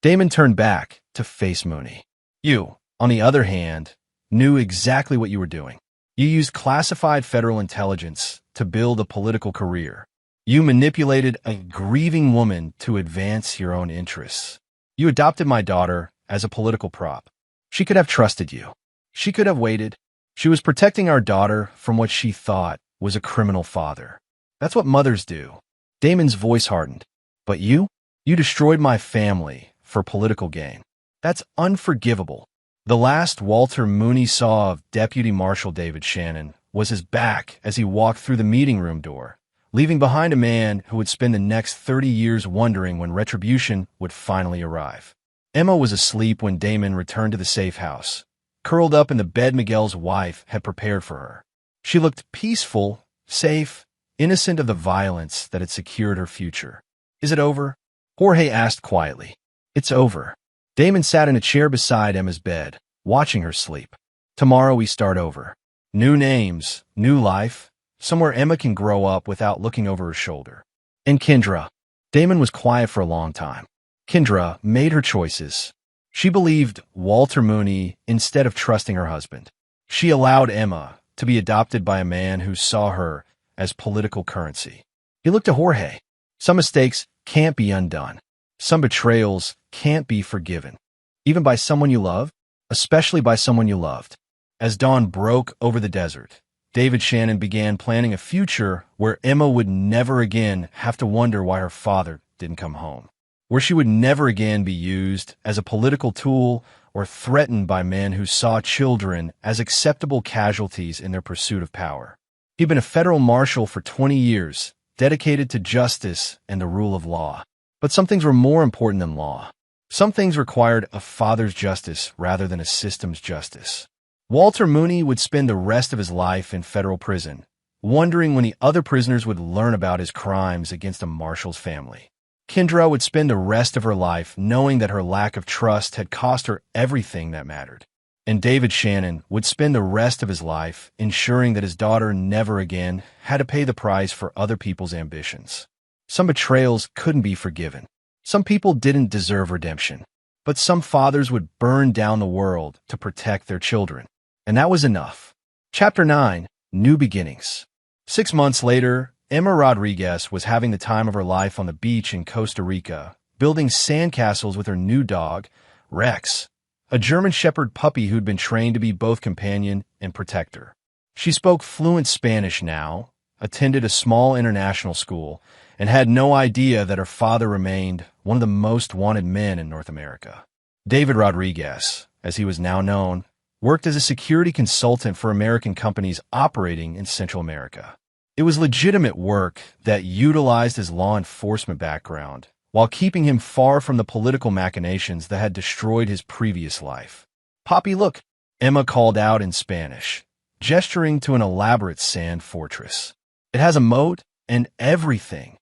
Damon turned back to face Mooney. "You, on the other hand, knew exactly what you were doing. You used classified federal intelligence to build a political career. You manipulated a grieving woman to advance your own interests. You adopted my daughter as a political prop. She could have trusted you. She could have waited. She was protecting our daughter from what she thought was a criminal father. That's what mothers do." Damon's voice hardened. "But you? You destroyed my family for political gain. That's unforgivable." The last Walter Mooney saw of Deputy Marshal David Shannon was his back as he walked through the meeting room door, leaving behind a man who would spend the next 30 years wondering when retribution would finally arrive. Emma was asleep when Damon returned to the safe house, curled up in the bed Miguel's wife had prepared for her. She looked peaceful, safe, innocent of the violence that had secured her future. "Is it over?" Jorge asked quietly. "It's over." Damon sat in a chair beside Emma's bed, watching her sleep. "Tomorrow we start over. New names, new life, somewhere Emma can grow up without looking over her shoulder." "And Kendra?" Damon was quiet for a long time. "Kendra made her choices. She believed Walter Mooney instead of trusting her husband. She allowed Emma to be adopted by a man who saw her as political currency." He looked at Jorge. "Some mistakes can't be undone. Some betrayals can't be forgiven. Even by someone you love, especially by someone you loved." As dawn broke over the desert, David Shannon began planning a future where Emma would never again have to wonder why her father didn't come home, where she would never again be used as a political tool or threatened by men who saw children as acceptable casualties in their pursuit of power. He'd been a federal marshal for 20 years, dedicated to justice and the rule of law. But some things were more important than law. Some things required a father's justice rather than a system's justice. Walter Mooney would spend the rest of his life in federal prison, wondering when the other prisoners would learn about his crimes against a Marshal's family. Kendra would spend the rest of her life knowing that her lack of trust had cost her everything that mattered. And David Shannon would spend the rest of his life ensuring that his daughter never again had to pay the price for other people's ambitions. Some betrayals couldn't be forgiven. Some people didn't deserve redemption. But some fathers would burn down the world to protect their children. And that was enough. Chapter 9, New Beginnings. 6 months later, Emma Rodriguez was having the time of her life on the beach in Costa Rica, building sandcastles with her new dog, Rex, a German Shepherd puppy who'd been trained to be both companion and protector. She spoke fluent Spanish now, attended a small international school, and had no idea that her father remained one of the most wanted men in North America. David Rodriguez, as he was now known, worked as a security consultant for American companies operating in Central America. It was legitimate work that utilized his law enforcement background while keeping him far from the political machinations that had destroyed his previous life. "Poppy, look," Emma called out in Spanish, gesturing to an elaborate sand fortress. "It has a moat and everything."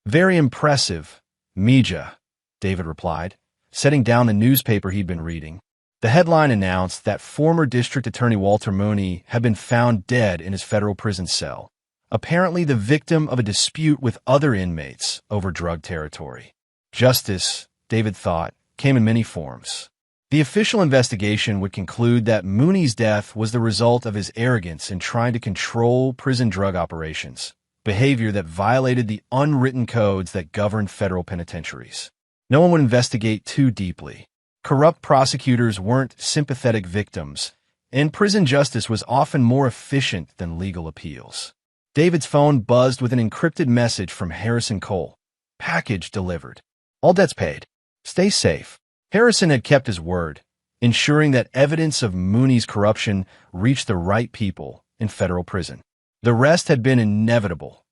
"Very impressive, Mija," David replied, setting down the newspaper he'd been reading. The headline announced that former District Attorney Walter Mooney had been found dead in his federal prison cell, apparently the victim of a dispute with other inmates over drug territory. Justice, David thought, came in many forms. The official investigation would conclude that Mooney's death was the result of his arrogance in trying to control prison drug operations, behavior that violated the unwritten codes that govern federal penitentiaries. No one would investigate too deeply. Corrupt prosecutors weren't sympathetic victims, and prison justice was often more efficient than legal appeals. David's phone buzzed with an encrypted message from Harrison Cole. "Package delivered. All debts paid. Stay safe." Harrison had kept his word, ensuring that evidence of Mooney's corruption reached the right people in federal prison. The rest had been inevitable.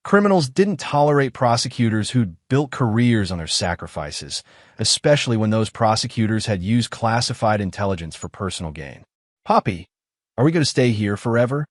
Criminals didn't tolerate prosecutors who'd built careers on their sacrifices, especially when those prosecutors had used classified intelligence for personal gain. "Poppy, are we going to stay here forever?"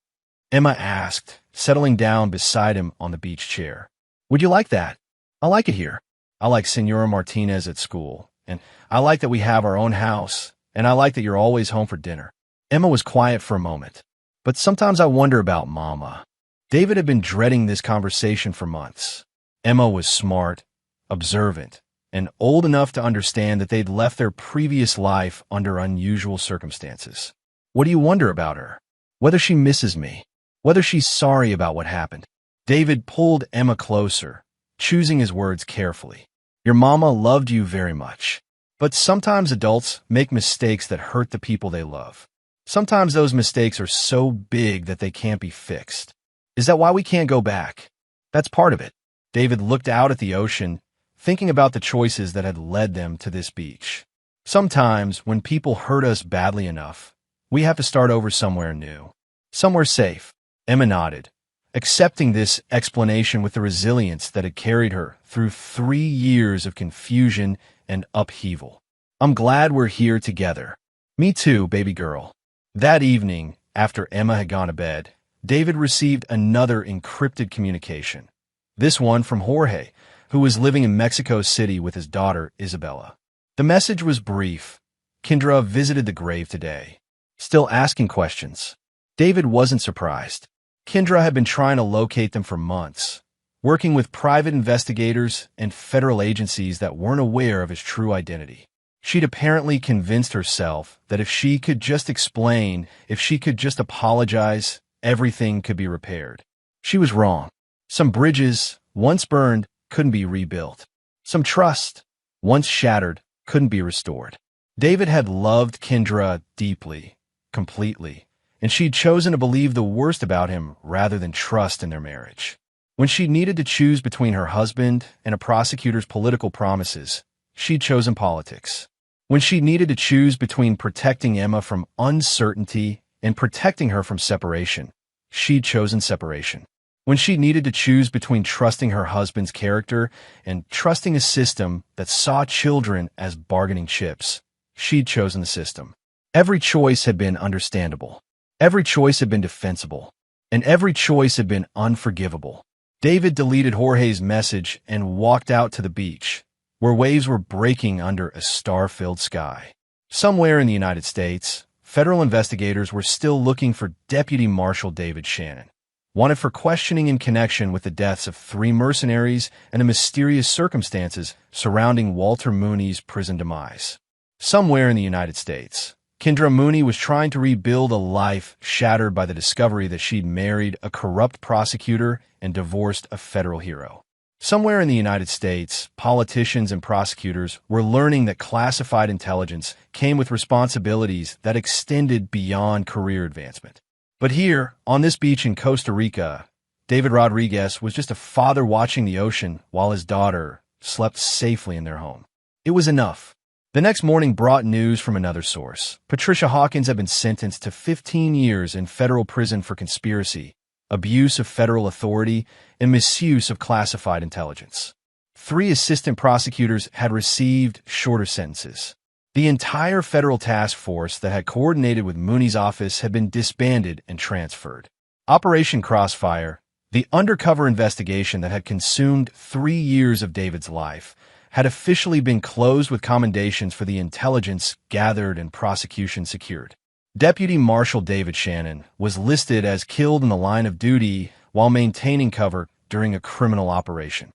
Emma asked, settling down beside him on the beach chair. "Would you like that? I like it here. I like Senora Martinez at school, and I like that we have our own house, and I like that you're always home for dinner." Emma was quiet for a moment. "But sometimes I wonder about Mama." David had been dreading this conversation for months. Emma was smart, observant, and old enough to understand that they'd left their previous life under unusual circumstances. "What do you wonder about her? Whether she misses me? Whether she's sorry about what happened?" David pulled Emma closer, choosing his words carefully. "Your mama loved you very much. But sometimes adults make mistakes that hurt the people they love. Sometimes those mistakes are so big that they can't be fixed. Is that why we can't go back? That's part of it." David looked out at the ocean, thinking about the choices that had led them to this beach. "Sometimes, when people hurt us badly enough, we have to start over somewhere new. Somewhere safe." Emma nodded, accepting this explanation with the resilience that had carried her through 3 years of confusion and upheaval. "I'm glad we're here together." "Me too, baby girl." That evening, after Emma had gone to bed, David received another encrypted communication, this one from Jorge, who was living in Mexico City with his daughter, Isabella. The message was brief. "Kendra visited the grave today. Still asking questions." David wasn't surprised. Kendra had been trying to locate them for months, working with private investigators and federal agencies that weren't aware of his true identity. She'd apparently convinced herself that if she could just explain, if she could just apologize, everything could be repaired. She was wrong. Some bridges, once burned, couldn't be rebuilt. Some trust, once shattered, couldn't be restored. David had loved Kendra deeply, completely, and she'd chosen to believe the worst about him rather than trust in their marriage. When she needed to choose between her husband and a prosecutor's political promises, she'd chosen politics. When she needed to choose between protecting Emma from uncertainty and protecting her from separation, she'd chosen separation. When she needed to choose between trusting her husband's character and trusting a system that saw children as bargaining chips, she'd chosen the system. Every choice had been understandable. Every choice had been defensible. And every choice had been unforgivable. David deleted Jorge's message and walked out to the beach, where waves were breaking under a star-filled sky. Somewhere in the United States, federal investigators were still looking for Deputy Marshal David Shannon, wanted for questioning in connection with the deaths of 3 mercenaries and the mysterious circumstances surrounding Walter Mooney's prison demise. Somewhere in the United States, Kendra Mooney was trying to rebuild a life shattered by the discovery that she'd married a corrupt prosecutor and divorced a federal hero. Somewhere in the United States, politicians and prosecutors were learning that classified intelligence came with responsibilities that extended beyond career advancement. But here, on this beach in Costa Rica, David Rodriguez was just a father watching the ocean while his daughter slept safely in their home. It was enough. The next morning brought news from another source. Patricia Hawkins had been sentenced to 15 years in federal prison for conspiracy, abuse of federal authority, and misuse of classified intelligence. 3 assistant prosecutors had received shorter sentences. The entire federal task force that had coordinated with Mooney's office had been disbanded and transferred. Operation Crossfire, the undercover investigation that had consumed 3 years of David's life, had officially been closed with commendations for the intelligence gathered and prosecution secured. Deputy Marshal David Shannon was listed as killed in the line of duty while maintaining cover during a criminal operation.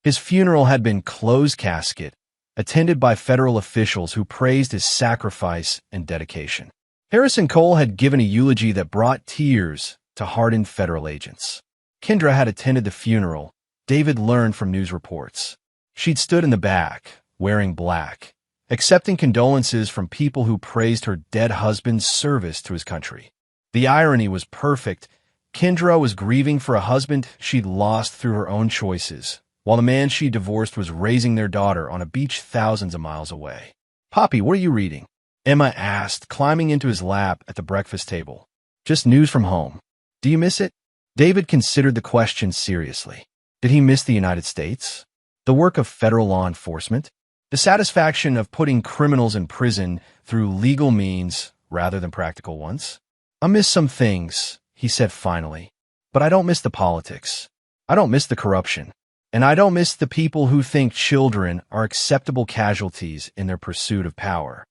His funeral had been closed casket, attended by federal officials who praised his sacrifice and dedication. Harrison Cole had given a eulogy that brought tears to hardened federal agents. Kendra had attended the funeral, David learned from news reports. She'd stood in the back, wearing black, accepting condolences from people who praised her dead husband's service to his country. The irony was perfect. Kendra was grieving for a husband she'd lost through her own choices, while the man she divorced was raising their daughter on a beach thousands of miles away. "Poppy, what are you reading?" Emma asked, climbing into his lap at the breakfast table. "Just news from home. Do you miss it?" David considered the question seriously. Did he miss the United States? The work of federal law enforcement? The satisfaction of putting criminals in prison through legal means rather than practical ones? "I miss some things," he said finally, "but I don't miss the politics. I don't miss the corruption. And I don't miss the people who think children are acceptable casualties in their pursuit of power."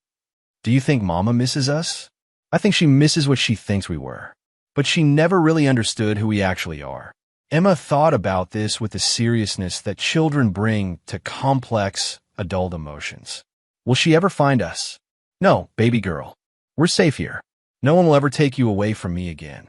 "Do you think Mama misses us?" "I think she misses what she thinks we were. But she never really understood who we actually are." Emma thought about this with the seriousness that children bring to complex adult emotions. "Will she ever find us?" "No, baby girl. We're safe here. No one will ever take you away from me again."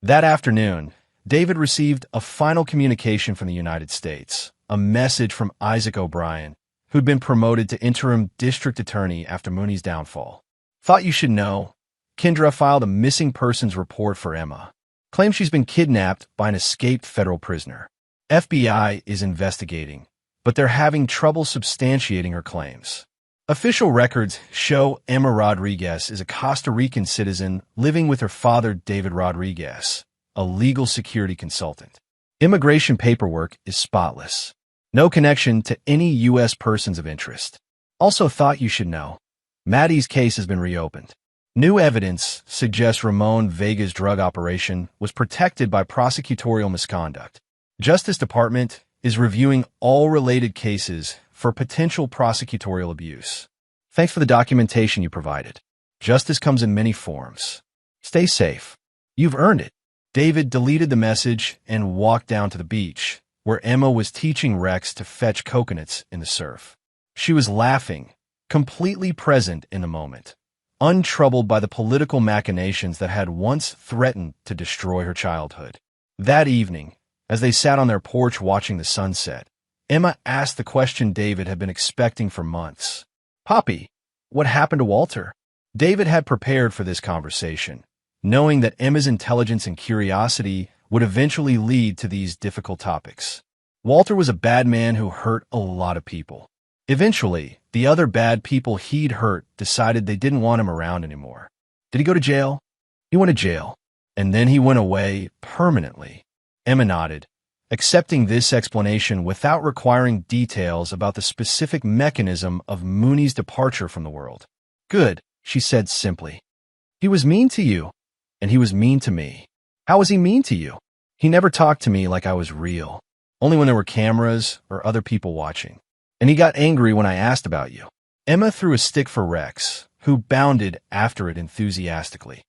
That afternoon, David received a final communication from the United States, a message from Isaac O'Brien, who'd been promoted to interim district attorney after Mooney's downfall. "Thought you should know. Kendra filed a missing persons report for Emma. Claims she's been kidnapped by an escaped federal prisoner. FBI is investigating, but they're having trouble substantiating her claims. Official records show Emma Rodriguez is a Costa Rican citizen living with her father, David Rodriguez, a legal security consultant. Immigration paperwork is spotless. No connection to any U.S. persons of interest. Also thought you should know, Maddie's case has been reopened. New evidence suggests Ramon Vega's drug operation was protected by prosecutorial misconduct. Justice Department is reviewing all related cases for potential prosecutorial abuse. Thanks for the documentation you provided. Justice comes in many forms. Stay safe. You've earned it." David deleted the message and walked down to the beach, where Emma was teaching Rex to fetch coconuts in the surf. She was laughing, completely present in the moment, untroubled by the political machinations that had once threatened to destroy her childhood. That evening, as they sat on their porch watching the sunset, Emma asked the question David had been expecting for months. "Poppy, what happened to Walter?" David had prepared for this conversation, knowing that Emma's intelligence and curiosity would eventually lead to these difficult topics. Walter was a bad man who hurt a lot of people. Eventually, the other bad people he'd hurt decided they didn't want him around anymore. "Did he go to jail?" "He went to jail. And then he went away permanently." Emma nodded, accepting this explanation without requiring details about the specific mechanism of Mooney's departure from the world. Good, she said simply. He was mean to you, and he was mean to me. How was he mean to you? He never talked to me like I was real, only when there were cameras or other people watching. And he got angry when I asked about you. Emma threw a stick for Rex, who bounded after it enthusiastically.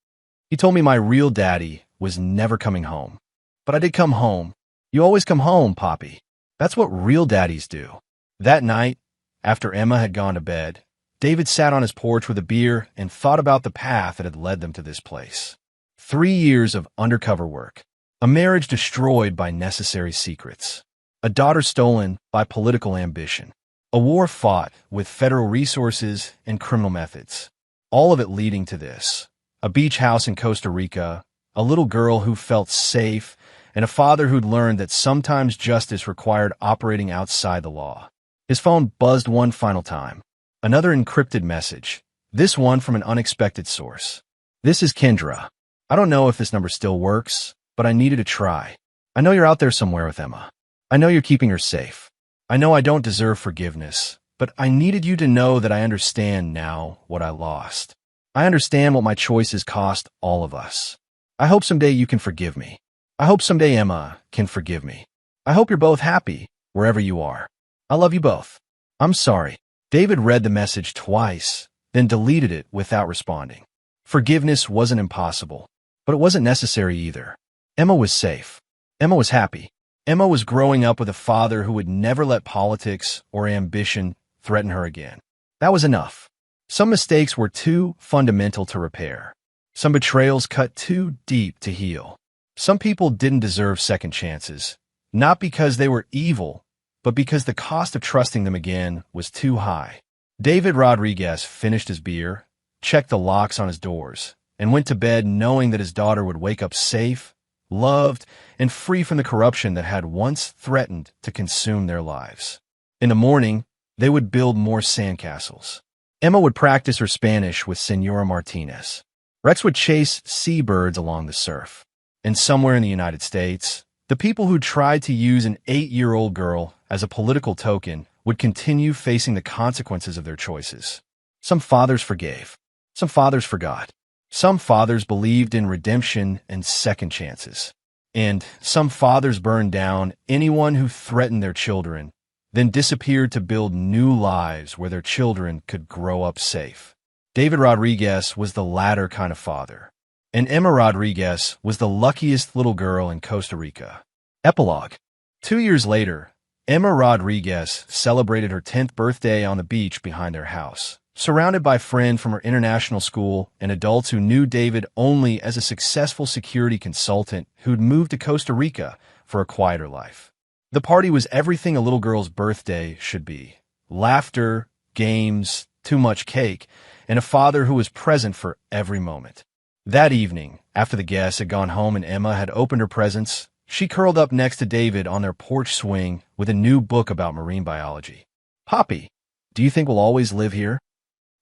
He told me my real daddy was never coming home. But I did come home. You always come home, Poppy. That's what real daddies do. That night, after Emma had gone to bed, David sat on his porch with a beer and thought about the path that had led them to this place. 3 years of undercover work, a marriage destroyed by necessary secrets, a daughter stolen by political ambition, a war fought with federal resources and criminal methods, all of it leading to this: a beach house in Costa Rica, a little girl who felt safe, and a father who'd learned that sometimes justice required operating outside the law. His phone buzzed one final time. Another encrypted message, this one from an unexpected source. This is Kendra. I don't know if this number still works, but I needed to try. I know you're out there somewhere with Emma. I know you're keeping her safe. I know I don't deserve forgiveness, but I needed you to know that I understand now what I lost. I understand what my choices cost all of us. I hope someday you can forgive me. I hope someday Emma can forgive me. I hope you're both happy, wherever you are. I love you both. I'm sorry. David read the message twice, then deleted it without responding. Forgiveness wasn't impossible, but it wasn't necessary either. Emma was safe. Emma was happy. Emma was growing up with a father who would never let politics or ambition threaten her again. That was enough. Some mistakes were too fundamental to repair. Some betrayals cut too deep to heal. Some people didn't deserve second chances, not because they were evil, but because the cost of trusting them again was too high. David Rodriguez finished his beer, checked the locks on his doors, and went to bed knowing that his daughter would wake up safe, loved, and free from the corruption that had once threatened to consume their lives. In the morning, they would build more sandcastles. Emma would practice her Spanish with Senora Martinez. Rex would chase seabirds along the surf. And somewhere in the United States, the people who tried to use an 8-year-old girl as a political token would continue facing the consequences of their choices. Some fathers forgave. Some fathers forgot. Some fathers believed in redemption and second chances. And some fathers burned down anyone who threatened their children, then disappeared to build new lives where their children could grow up safe. David Rodriguez was the latter kind of father. And Emma Rodriguez was the luckiest little girl in Costa Rica. Epilogue. 2 years later, Emma Rodriguez celebrated her 10th birthday on the beach behind their house, surrounded by friends from her international school and adults who knew David only as a successful security consultant who'd moved to Costa Rica for a quieter life. The party was everything a little girl's birthday should be: laughter, games, too much cake, and a father who was present for every moment. That evening, after the guests had gone home and Emma had opened her presents, she curled up next to David on their porch swing with a new book about marine biology. Poppy, do you think we'll always live here?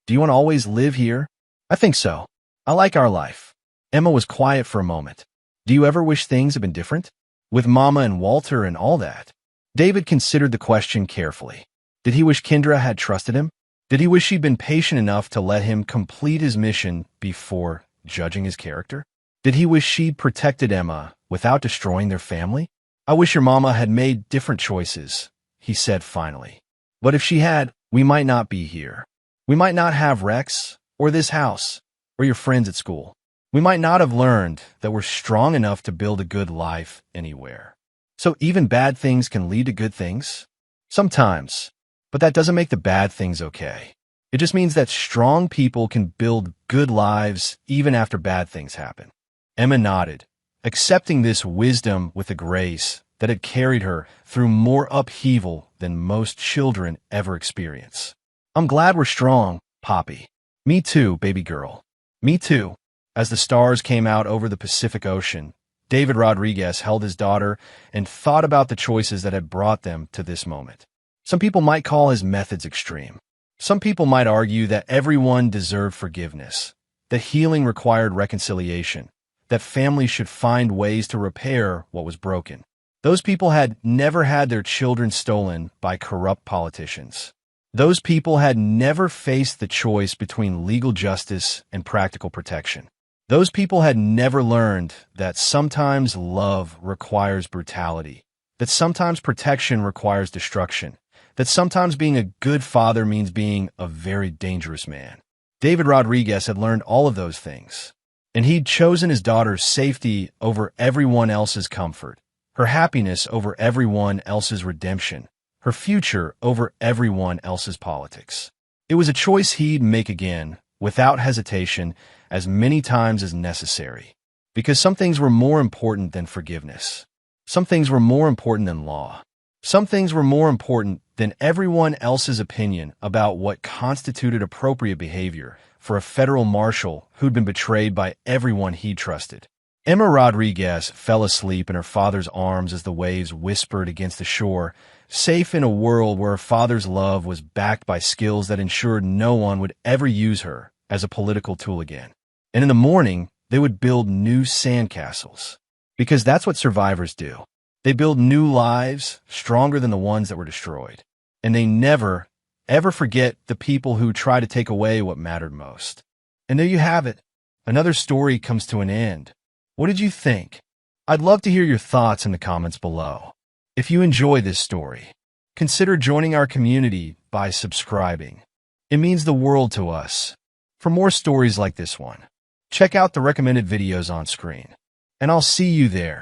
Do you want to always live here? I think so. I like our life. Emma was quiet for a moment. Do you ever wish things had been different? With Mama and Walter and all that? David considered the question carefully. Did he wish Kendra had trusted him? Did he wish she'd been patient enough to let him complete his mission before judging his character? Did he wish she'd protected Emma without destroying their family? I wish your mama had made different choices, he said finally. But if she had, we might not be here. We might not have Rex, or this house, or your friends at school. We might not have learned that we're strong enough to build a good life anywhere. So even bad things can lead to good things? Sometimes. But that doesn't make the bad things okay. It just means that strong people can build good lives even after bad things happen. Emma nodded, accepting this wisdom with a grace that had carried her through more upheaval than most children ever experience. I'm glad we're strong, Poppy. Me too, baby girl. Me too. As the stars came out over the Pacific Ocean, David Rodriguez held his daughter and thought about the choices that had brought them to this moment. Some people might call his methods extreme. Some people might argue that everyone deserved forgiveness, that healing required reconciliation, that families should find ways to repair what was broken. Those people had never had their children stolen by corrupt politicians. Those people had never faced the choice between legal justice and practical protection. Those people had never learned that sometimes love requires brutality, that sometimes protection requires destruction, that sometimes being a good father means being a very dangerous man. David Rodriguez had learned all of those things, and he'd chosen his daughter's safety over everyone else's comfort, her happiness over everyone else's redemption, her future over everyone else's politics. It was a choice he'd make again, without hesitation, as many times as necessary. Because some things were more important than forgiveness. Some things were more important than law. Some things were more important than everyone else's opinion about what constituted appropriate behavior for a federal marshal who'd been betrayed by everyone he trusted. Emma Rodriguez fell asleep in her father's arms as the waves whispered against the shore, safe in a world where her father's love was backed by skills that ensured no one would ever use her as a political tool again. And in the morning, they would build new sandcastles. Because that's what survivors do. They build new lives, stronger than the ones that were destroyed. And they never, ever forget the people who try to take away what mattered most. And there you have it. Another story comes to an end. What did you think? I'd love to hear your thoughts in the comments below. If you enjoy this story, consider joining our community by subscribing. It means the world to us. For more stories like this one, check out the recommended videos on screen. And I'll see you there.